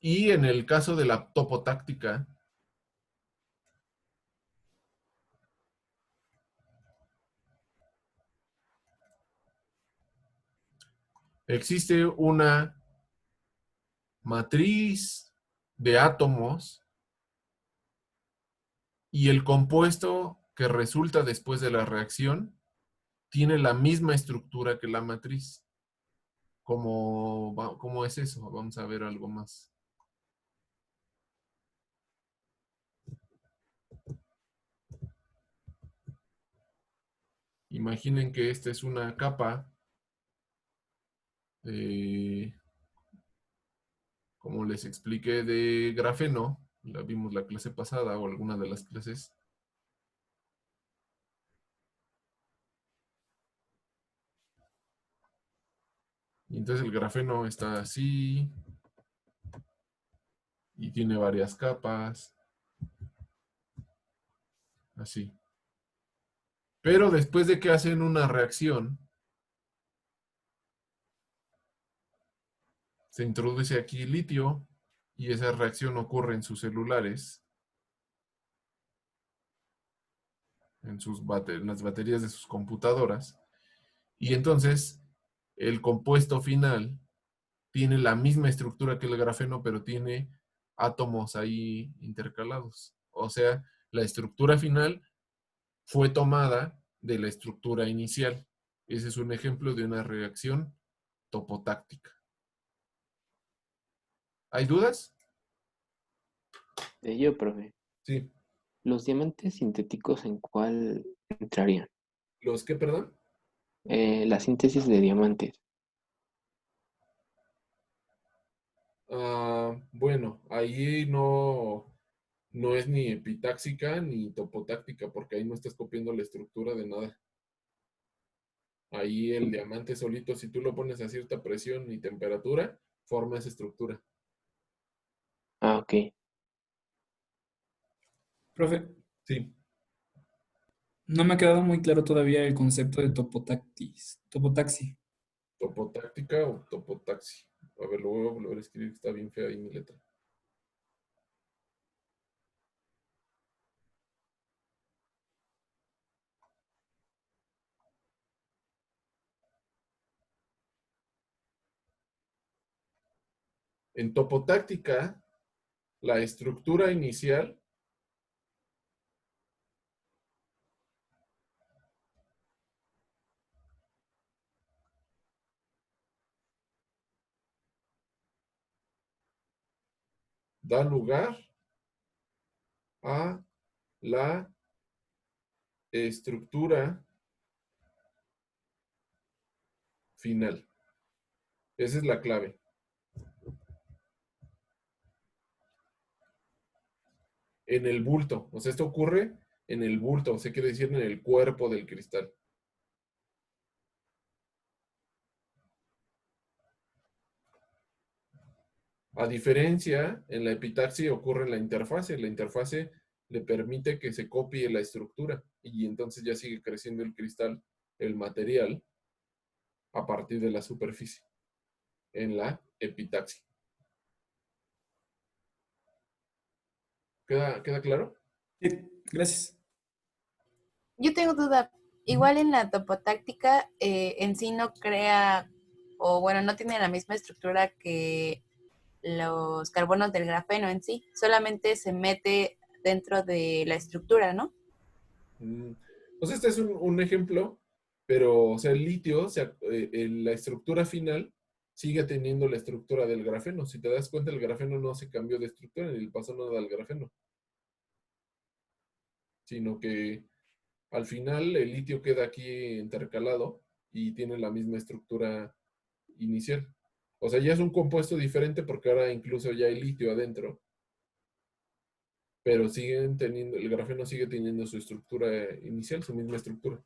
Y en el caso de la topotáctica, existe una matriz de átomos y el compuesto que resulta después de la reacción tiene la misma estructura que la matriz. ¿Cómo es eso? Vamos a ver algo más. Imaginen que esta es una capa, como les expliqué, de grafeno. La vimos la clase pasada o alguna de las clases. Y entonces el grafeno está así. Y tiene varias capas. Así. Pero después de que hacen una reacción, se introduce aquí litio y esa reacción ocurre en sus celulares, en las baterías de sus computadoras. Y entonces el compuesto final tiene la misma estructura que el grafeno, pero tiene átomos ahí intercalados. O sea, la estructura final fue tomada de la estructura inicial. Ese es un ejemplo de una reacción topotáctica. ¿Hay dudas? Yo, profe, Sí. ¿los diamantes sintéticos en cuál entrarían? ¿Los qué, perdón? La síntesis de diamantes. Bueno, ahí no es ni epitáxica ni topotáctica, porque ahí no estás copiando la estructura de nada. Ahí el diamante solito, si tú lo pones a cierta presión y temperatura, forma esa estructura. Ah, ok. Profe, Sí, no me ha quedado muy claro todavía el concepto de topotaxi. topotáctica o topotaxi. A ver, lo voy a volver a escribir, está bien fea ahí mi letra. En topotáctica, la estructura inicial da lugar a la estructura final. Esa es la clave. En el bulto. O sea, esto ocurre en el bulto. O sea, quiere decir en el cuerpo del cristal. A diferencia, en la epitaxia ocurre en la interfase. La interfase le permite que se copie la estructura y entonces ya sigue creciendo el cristal, el material, a partir de la superficie, en la epitaxia. ¿Queda claro? Sí, gracias. Yo tengo duda. Igual en la topotáctica en sí no crea, o bueno, no tiene la misma estructura que los carbonos del grafeno en sí. Solamente se mete dentro de la estructura, ¿no? Pues este es un ejemplo, pero o sea, el litio, o sea, la estructura final sigue teniendo la estructura del grafeno. Si te das cuenta, el grafeno no se cambió de estructura ni le pasó nada al grafeno, sino que al final el litio queda aquí intercalado y tiene la misma estructura inicial. O sea, ya es un compuesto diferente porque ahora incluso ya hay litio adentro, pero siguen teniendo, el grafeno sigue teniendo su estructura inicial, su misma estructura.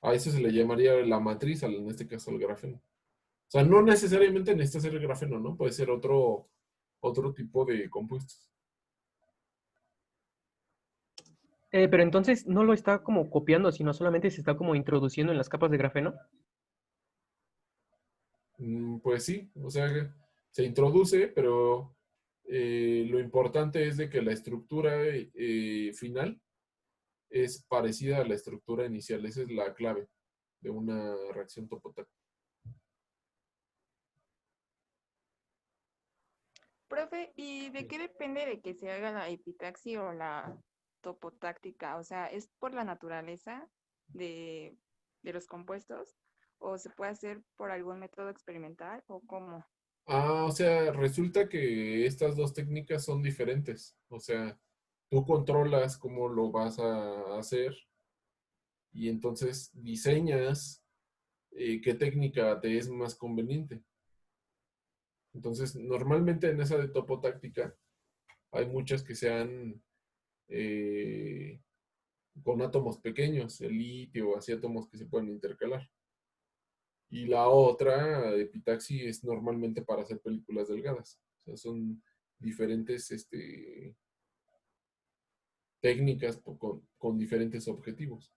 A eso se le llamaría la matriz, en este caso al grafeno. O sea, no necesariamente necesita ser el grafeno, ¿no? Puede ser otro tipo de compuestos. Pero entonces no lo está como copiando, sino solamente se está como introduciendo en las capas de grafeno. Pues sí, o sea, se introduce, pero lo importante es de que la estructura final es parecida a la estructura inicial. Esa es la clave de una reacción topotáctica. Profe, ¿y de qué depende de que se haga la epitaxia o la topotáctica? O sea, ¿es por la naturaleza de los compuestos? ¿O se puede hacer por algún método experimental? ¿O cómo? O sea, resulta que estas dos técnicas son diferentes. O sea, tú controlas cómo lo vas a hacer y entonces diseñas qué técnica te es más conveniente. Entonces, normalmente en esa de topotáctica hay muchas que sean con átomos pequeños, el litio, así átomos que se pueden intercalar. Y la otra, epitaxi, es normalmente para hacer películas delgadas. O sea, son diferentes técnicas con diferentes objetivos.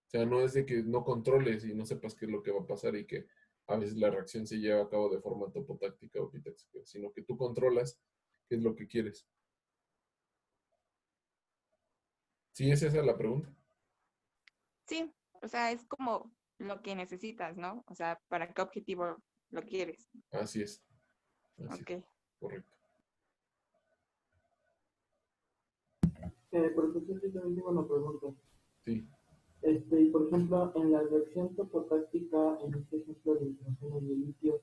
O sea, no es de que no controles y no sepas qué es lo que va a pasar y que a veces la reacción se lleva a cabo de forma topotáctica o epitáxica, sino que tú controlas qué es lo que quieres. ¿Sí es esa la pregunta? Sí, o sea, es como lo que necesitas, ¿no? O sea, ¿para qué objetivo lo quieres? Así es. Así Ok. es. Correcto. Profesor, yo también tengo una pregunta. Sí. Por ejemplo, en la reacción topotáctica, en este ejemplo del grafeno y el litio,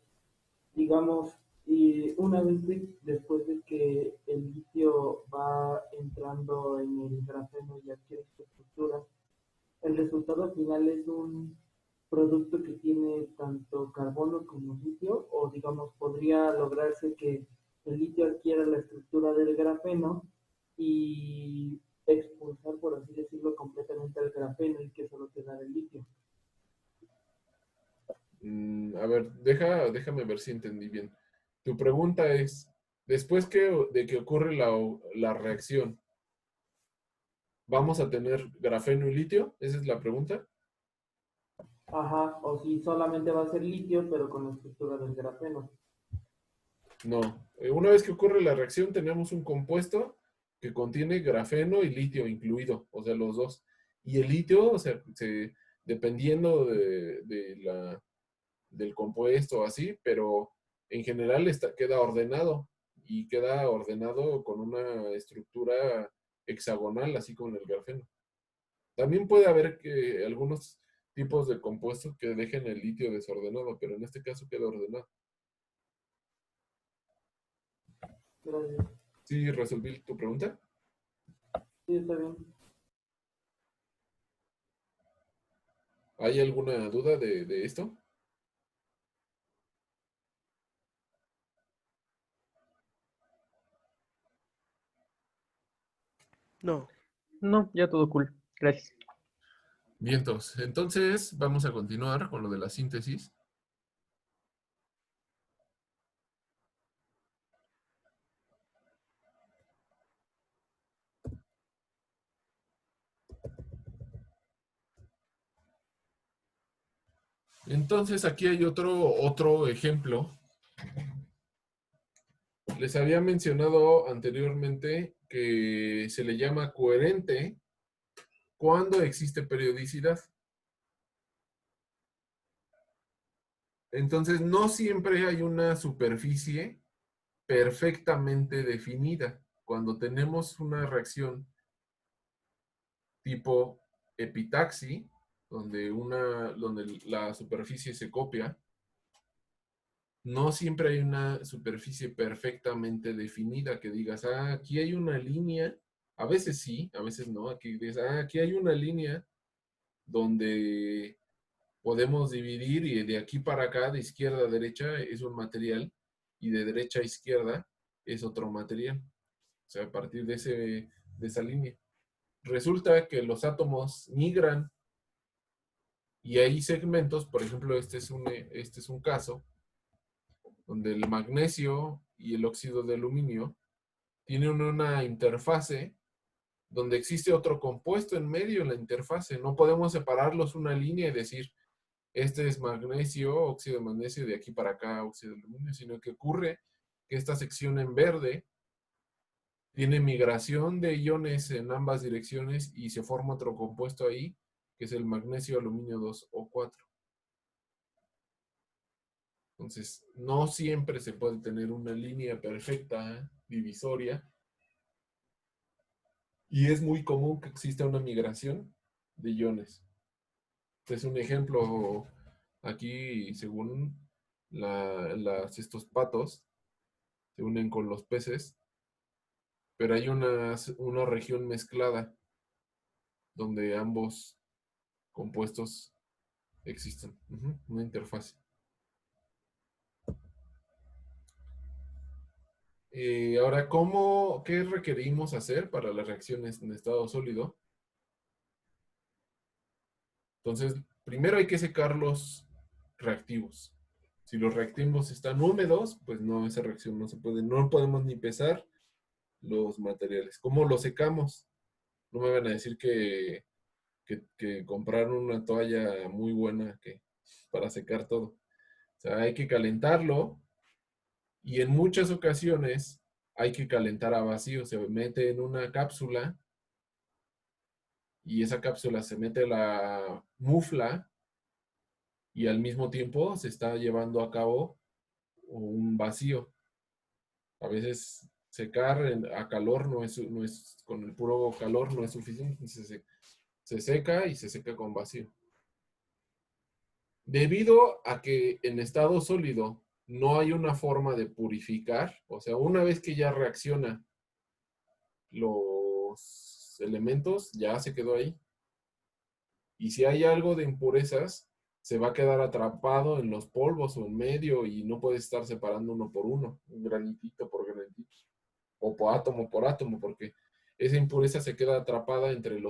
digamos, y una vez después de que el litio va entrando en el grafeno y adquiere su estructura, el resultado final es un producto que tiene tanto carbono como litio, o digamos, podría lograrse que el litio adquiera la estructura del grafeno y expulsar, por así decirlo, completamente el grafeno y que solo quedara el litio. A ver, déjame ver si entendí bien. Tu pregunta es, después de que ocurre la reacción, ¿vamos a tener grafeno y litio? ¿Esa es la pregunta? Ajá, o si solamente va a ser litio, pero con la estructura del grafeno. No. Una vez que ocurre la reacción, tenemos un compuesto que contiene grafeno y litio incluido, o sea, los dos. Y el litio, o sea, dependiendo del compuesto así, pero en general queda ordenado y queda ordenado con una estructura hexagonal, así como el grafeno. También puede haber algunos tipos de compuestos que dejen el litio desordenado, pero en este caso queda ordenado. Gracias. ¿Sí resolví tu pregunta? Sí, está bien. ¿Hay alguna duda de esto? No. No, ya todo cool. Gracias. Bien, entonces vamos a continuar con lo de la síntesis. Entonces aquí hay otro ejemplo. Les había mencionado anteriormente que se le llama coherente cuando existe periodicidad. Entonces, no siempre hay una superficie perfectamente definida. Cuando tenemos una reacción tipo epitaxi, donde la superficie se copia, no siempre hay una superficie perfectamente definida que digas, aquí hay una línea, a veces sí, a veces no, aquí dices, aquí hay una línea donde podemos dividir y de aquí para acá, de izquierda a derecha, es un material y de derecha a izquierda es otro material. O sea, a partir de esa línea. Resulta que los átomos migran y hay segmentos, por ejemplo, este es un caso, donde el magnesio y el óxido de aluminio tienen una interfase donde existe otro compuesto en medio en la interfase. No podemos separarlos una línea y decir, este es magnesio, óxido de magnesio, de aquí para acá, óxido de aluminio, sino que ocurre que esta sección en verde tiene migración de iones en ambas direcciones y se forma otro compuesto ahí, que es el magnesio aluminio 2O4. Entonces, no siempre se puede tener una línea perfecta divisoria y es muy común que exista una migración de iones. Es un ejemplo aquí, según estos patos, se unen con los peces, pero hay una región mezclada donde ambos compuestos existen. Una interfase. Ahora, ¿qué requerimos hacer para las reacciones en estado sólido? Entonces, primero hay que secar los reactivos. Si los reactivos están húmedos, pues no, esa reacción no se puede, no podemos ni pesar los materiales. ¿Cómo los secamos? No me van a decir que compraron una toalla muy buena para secar todo. O sea, hay que calentarlo y en muchas ocasiones hay que calentar a vacío. Se mete en una cápsula y esa cápsula se mete la mufla y al mismo tiempo se está llevando a cabo un vacío. A veces secar a calor no es con el puro calor no es suficiente. Se seca y se seca con vacío. Debido a que en estado sólido no hay una forma de purificar, o sea, una vez que ya reacciona los elementos, ya se quedó ahí. Y si hay algo de impurezas, se va a quedar atrapado en los polvos o en medio y no puede estar separando uno por uno, un granitito por granitito, o por átomo, porque esa impureza se queda atrapada entre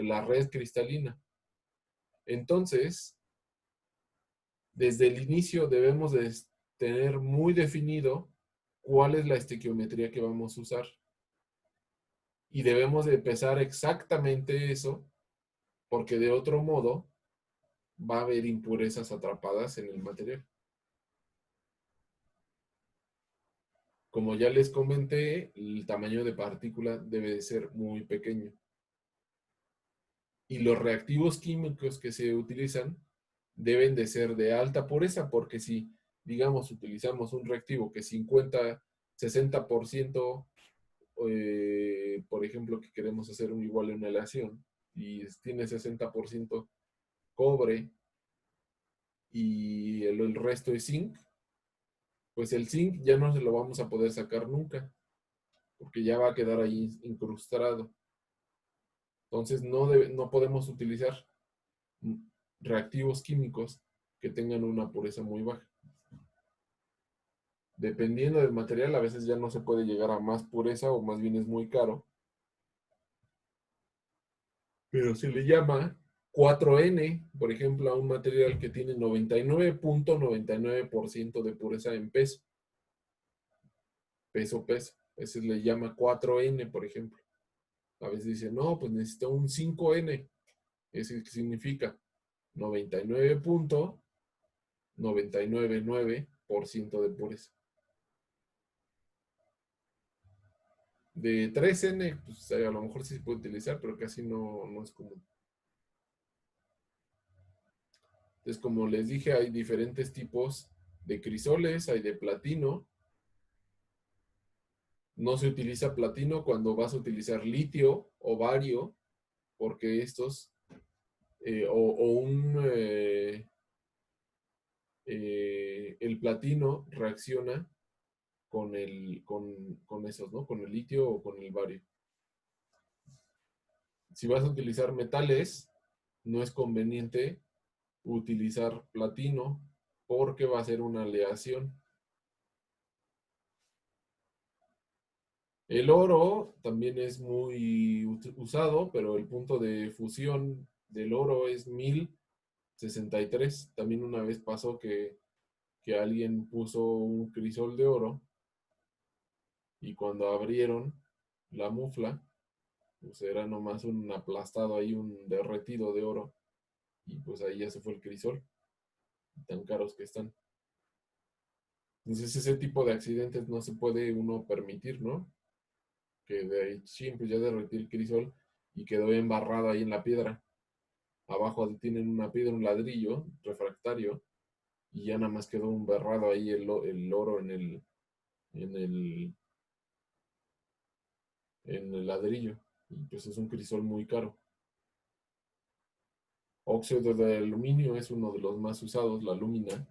la red cristalina. Entonces, desde el inicio debemos de tener muy definido cuál es la estequiometría que vamos a usar. Y debemos de pesar exactamente eso, porque de otro modo va a haber impurezas atrapadas en el material. Como ya les comenté, el tamaño de partícula debe de ser muy pequeño. Y los reactivos químicos que se utilizan deben de ser de alta pureza, porque si, digamos, utilizamos un reactivo que 60%, por ejemplo, que queremos hacer igual en una aleación, y tiene 60% cobre y el resto es zinc, pues el zinc ya no se lo vamos a poder sacar nunca, porque ya va a quedar ahí incrustado. Entonces no podemos utilizar reactivos químicos que tengan una pureza muy baja. Dependiendo del material, a veces ya no se puede llegar a más pureza o más bien es muy caro. Pero se le llama 4N, por ejemplo, a un material que tiene 99.99% de pureza en peso. Peso. Ese le llama 4N, por ejemplo. A veces dicen, no, pues necesito un 5N. ¿Eso qué significa? 99 99.9% de pureza. De 3N, pues a lo mejor sí se puede utilizar, pero casi no es común. Entonces, como les dije, hay diferentes tipos de crisoles, hay de platino. No se utiliza platino cuando vas a utilizar litio o bario, porque estos, el platino reacciona con esos, ¿no? Con el litio o con el bario. Si vas a utilizar metales, no es conveniente utilizar platino porque va a ser una aleación. El oro también es muy usado, pero el punto de fusión del oro es 1063. También una vez pasó que alguien puso un crisol de oro y cuando abrieron la mufla, pues era nomás un aplastado ahí, un derretido de oro, y pues ahí ya se fue el crisol, tan caros que están. Entonces ese tipo de accidentes no se puede uno permitir, ¿no? Que de ahí, pues ya derretí el crisol y quedó embarrado ahí en la piedra. Abajo tienen una piedra, un ladrillo refractario, y ya nada más quedó embarrado ahí el oro en el ladrillo. Y pues es un crisol muy caro. Óxido de aluminio es uno de los más usados, la alúmina.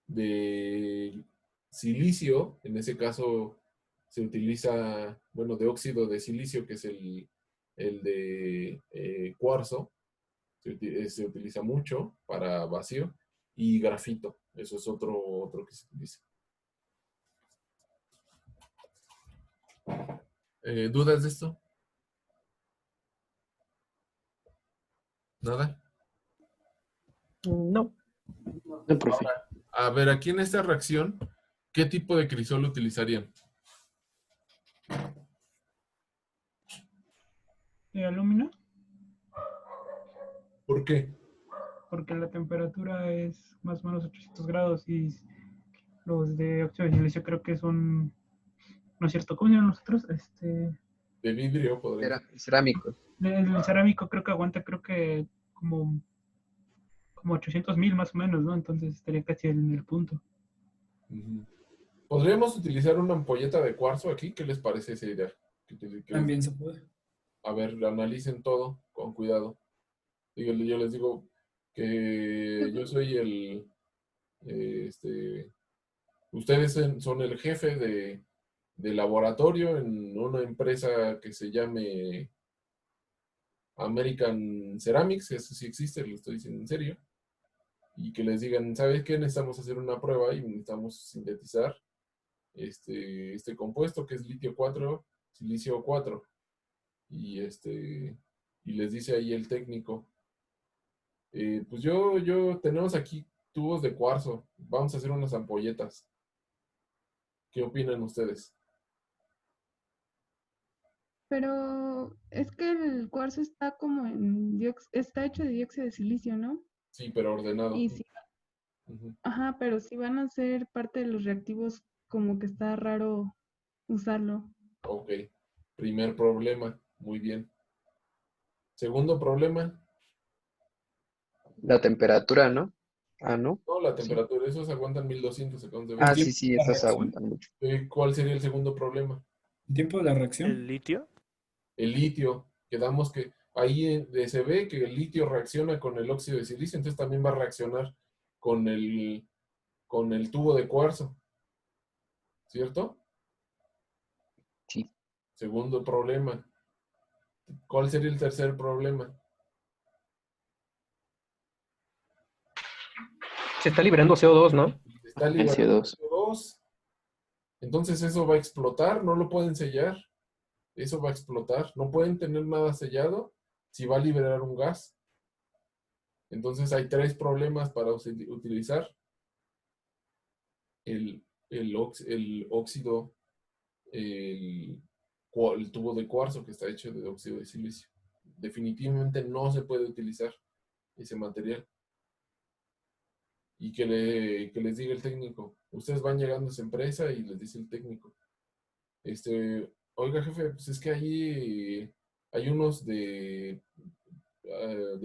De silicio, en ese caso se utiliza, bueno, de óxido de silicio, que es el de cuarzo, se utiliza mucho para vacío, y grafito, eso es otro que se utiliza. ¿Dudas de esto? ¿Nada? No. No, profe. A ver, aquí en esta reacción, ¿qué tipo de crisol utilizarían? ¿De aluminio? ¿Por qué? Porque la temperatura es más o menos 800 grados y los de óxido de silicio creo que son, no es cierto, ¿cómo se llaman los otros? De vidrio podría ser. Cerámico. El cerámico creo que aguanta, creo que como 800,000 más o menos, ¿no? Entonces estaría casi en el punto. Ujú. ¿Podríamos utilizar una ampolleta de cuarzo aquí? ¿Qué les parece esa idea? También se puede. A ver, analicen todo con cuidado. Yo les digo que yo soy ustedes son el jefe de laboratorio en una empresa que se llame American Ceramics, eso sí existe, lo estoy diciendo en serio, y que les digan, ¿sabes qué? Necesitamos hacer una prueba y necesitamos sintetizar este compuesto que es litio 4, silicio 4, y les dice ahí el técnico, pues tenemos aquí tubos de cuarzo, vamos a hacer unas ampolletas. ¿Qué opinan ustedes? Pero es que el cuarzo está como está hecho de dióxido de silicio, ¿no? Sí, pero ordenado. Y sí, Ujú. ajá, pero si van a ser parte de los reactivos, como que está raro usarlo. Ok. Primer problema. Muy bien. Segundo problema. La temperatura, ¿no? Ah, ¿no? No, la Sí. temperatura. Esos aguantan 1200 segundos de Ah, vapor. sí, esas aguantan mucho. ¿Cuál sería el segundo problema? ¿El tiempo de la reacción? ¿El litio? El litio. Quedamos que ahí se ve que el litio reacciona con el óxido de silicio, entonces también va a reaccionar con el tubo de cuarzo. ¿Cierto? Sí. Segundo problema. ¿Cuál sería el tercer problema? Se está liberando CO2, ¿no? Está El liberando CO2. CO2. Entonces eso va a explotar, no lo pueden sellar. Eso va a explotar. No pueden tener nada sellado si va a liberar un gas. Entonces hay tres problemas para utilizar el óxido, el tubo de cuarzo que está hecho de óxido de silicio. Definitivamente no se puede utilizar ese material. y que les diga el técnico. Ustedes van llegando a esa empresa y les dice el técnico, oiga jefe, pues es que allí hay unos de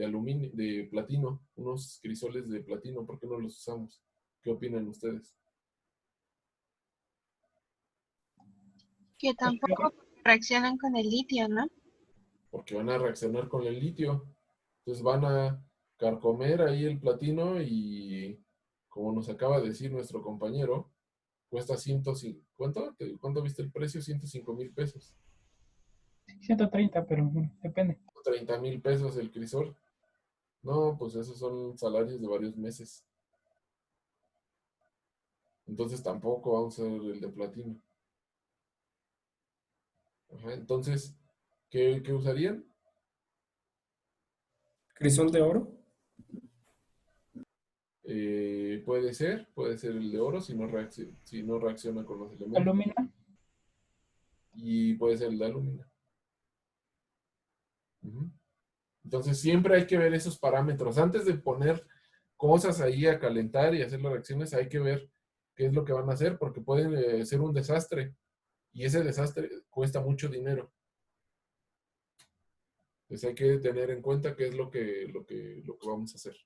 aluminio, de platino, unos crisoles de platino, ¿por qué no los usamos? ¿Qué opinan ustedes? Que tampoco reaccionan con el litio, ¿no? Porque van a reaccionar con el litio. Entonces van a carcomer ahí el platino y, como nos acaba de decir nuestro compañero, cuesta ¿cuánto viste el precio? 105,000 pesos. 130, pero bueno, depende. 30,000 pesos el crisol. No, pues esos son salarios de varios meses. Entonces tampoco vamos a ver el de platino. Ajá, entonces, ¿qué usarían? ¿Crisol de oro? Puede ser el de oro si no reacciona con los elementos. Alumina. Y puede ser el de alumina. Ujú. Entonces siempre hay que ver esos parámetros. Antes de poner cosas ahí a calentar y hacer las reacciones, hay que ver qué es lo que van a hacer, porque pueden ser un desastre. Y ese desastre cuesta mucho dinero. Entonces hay que tener en cuenta qué es lo que vamos a hacer.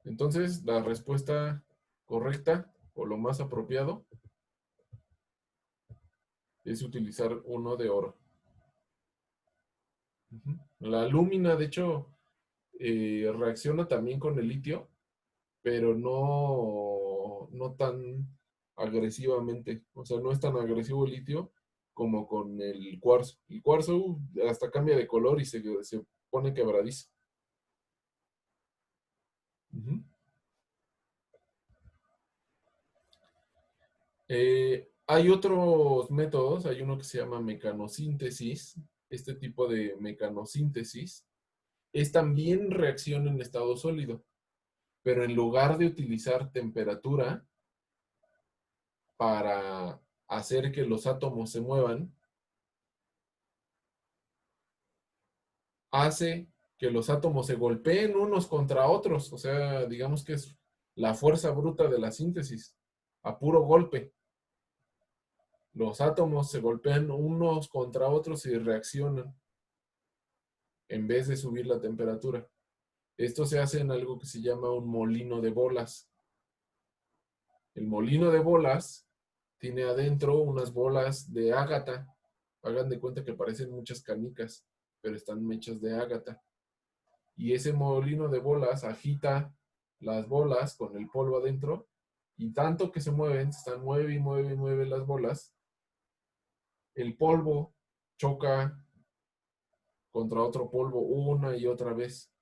Entonces, la respuesta correcta o lo más apropiado es utilizar uno de oro. Ujú. La alúmina, de hecho, reacciona también con el litio, pero no tan agresivamente. O sea, no es tan agresivo el litio como con el cuarzo. El cuarzo hasta cambia de color y se pone quebradizo. Ujú. Hay otros métodos, hay uno que se llama mecanosíntesis. Este tipo de mecanosíntesis es también reacción en estado sólido, pero en lugar de utilizar temperatura para hacer que los átomos se muevan, hace que los átomos se golpeen unos contra otros. O sea, digamos que es la fuerza bruta de la síntesis, a puro golpe. Los átomos se golpean unos contra otros y reaccionan en vez de subir la temperatura. Esto se hace en algo que se llama un molino de bolas. El molino de bolas tiene adentro unas bolas de ágata. Hagan de cuenta que parecen muchas canicas, pero están hechas de ágata. Y ese molino de bolas agita las bolas con el polvo adentro, y tanto que se mueven, mueve y mueve y mueve las bolas, el polvo choca contra otro polvo una y otra vez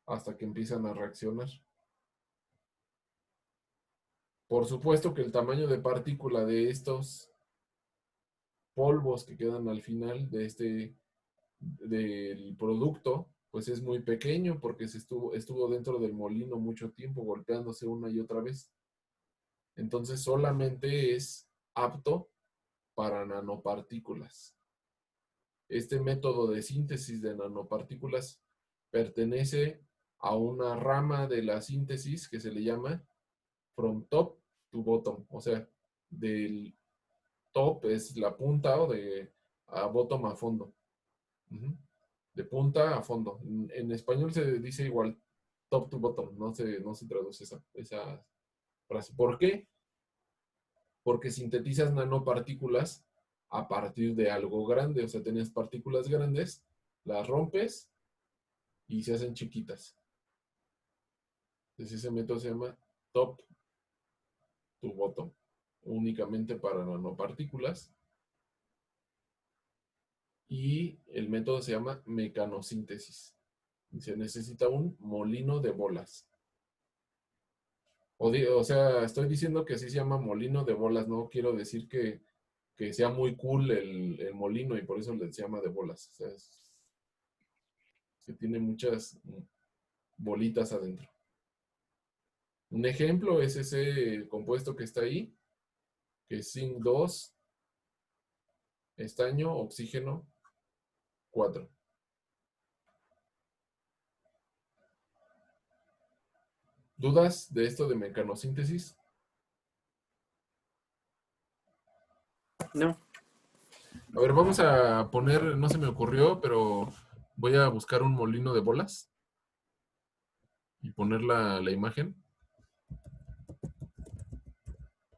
hasta que empiezan a reaccionar. Por supuesto que el tamaño de partícula de estos polvos que quedan al final del producto, pues es muy pequeño porque estuvo dentro del molino mucho tiempo golpeándose una y otra vez. Entonces solamente es apto para nanopartículas. Este método de síntesis de nanopartículas pertenece a una rama de la síntesis que se le llama from top to bottom. O sea, del top es la punta o de a bottom a fondo. Ujú. De punta a fondo. En español se dice igual, top to bottom, no se traduce esa frase. ¿Por qué? Porque sintetizas nanopartículas a partir de algo grande. O sea, tenías partículas grandes, las rompes y se hacen chiquitas. Entonces ese método se llama top to bottom, únicamente para nanopartículas. Y el método se llama mecanosíntesis. Se necesita un molino de bolas. O sea, estoy diciendo que así se llama molino de bolas, no quiero decir que sea muy cool el molino y por eso se llama de bolas. O sea, que tiene muchas bolitas adentro. Un ejemplo es ese compuesto que está ahí, que es zinc 2, estaño, oxígeno 4. ¿Dudas de esto de mecanosíntesis? No. A ver, vamos a poner, no se me ocurrió, pero voy a buscar un molino de bolas y poner la imagen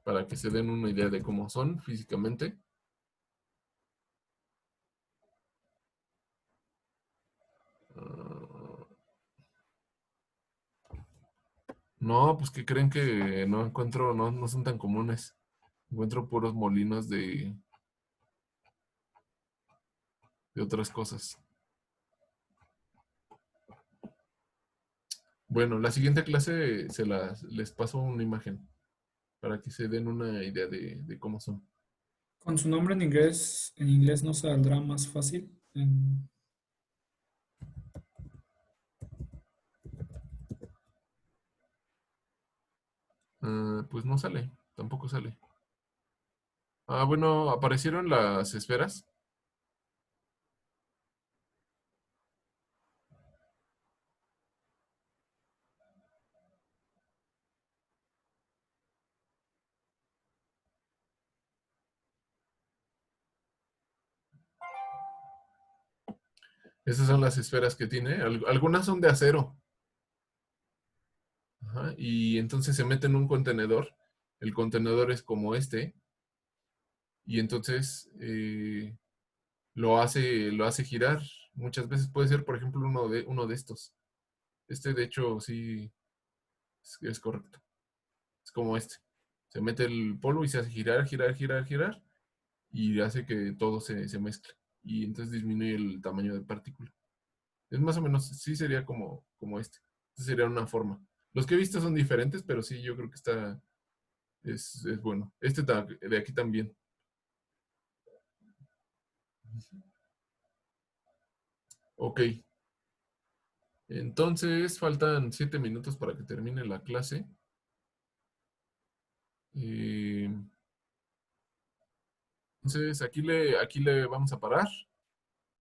para que se den una idea de cómo son físicamente. No, pues que creen que no encuentro, no son tan comunes. Encuentro puros molinos de otras cosas. Bueno, la siguiente clase les paso una imagen para que se den una idea de cómo son. Con su nombre en inglés no saldrá más fácil. Pues no sale, tampoco sale. Ah, bueno, aparecieron las esferas. Esas son las esferas que tiene. Algunas son de acero. Ajá, y entonces se mete en un contenedor. El contenedor es como este. Y entonces lo hace girar. Muchas veces puede ser, por ejemplo, uno de estos. Este, de hecho, sí es correcto. Es como este. Se mete el polvo y se hace girar, girar, girar, girar. Y hace que todo se mezcle. Y entonces disminuye el tamaño de partícula. Es más o menos, sí sería como este. Esta sería una forma. Los que he visto son diferentes, pero sí, yo creo que es bueno. Este de aquí también. Ok. Entonces, faltan 7 minutos para que termine la clase. Entonces, aquí le vamos a parar.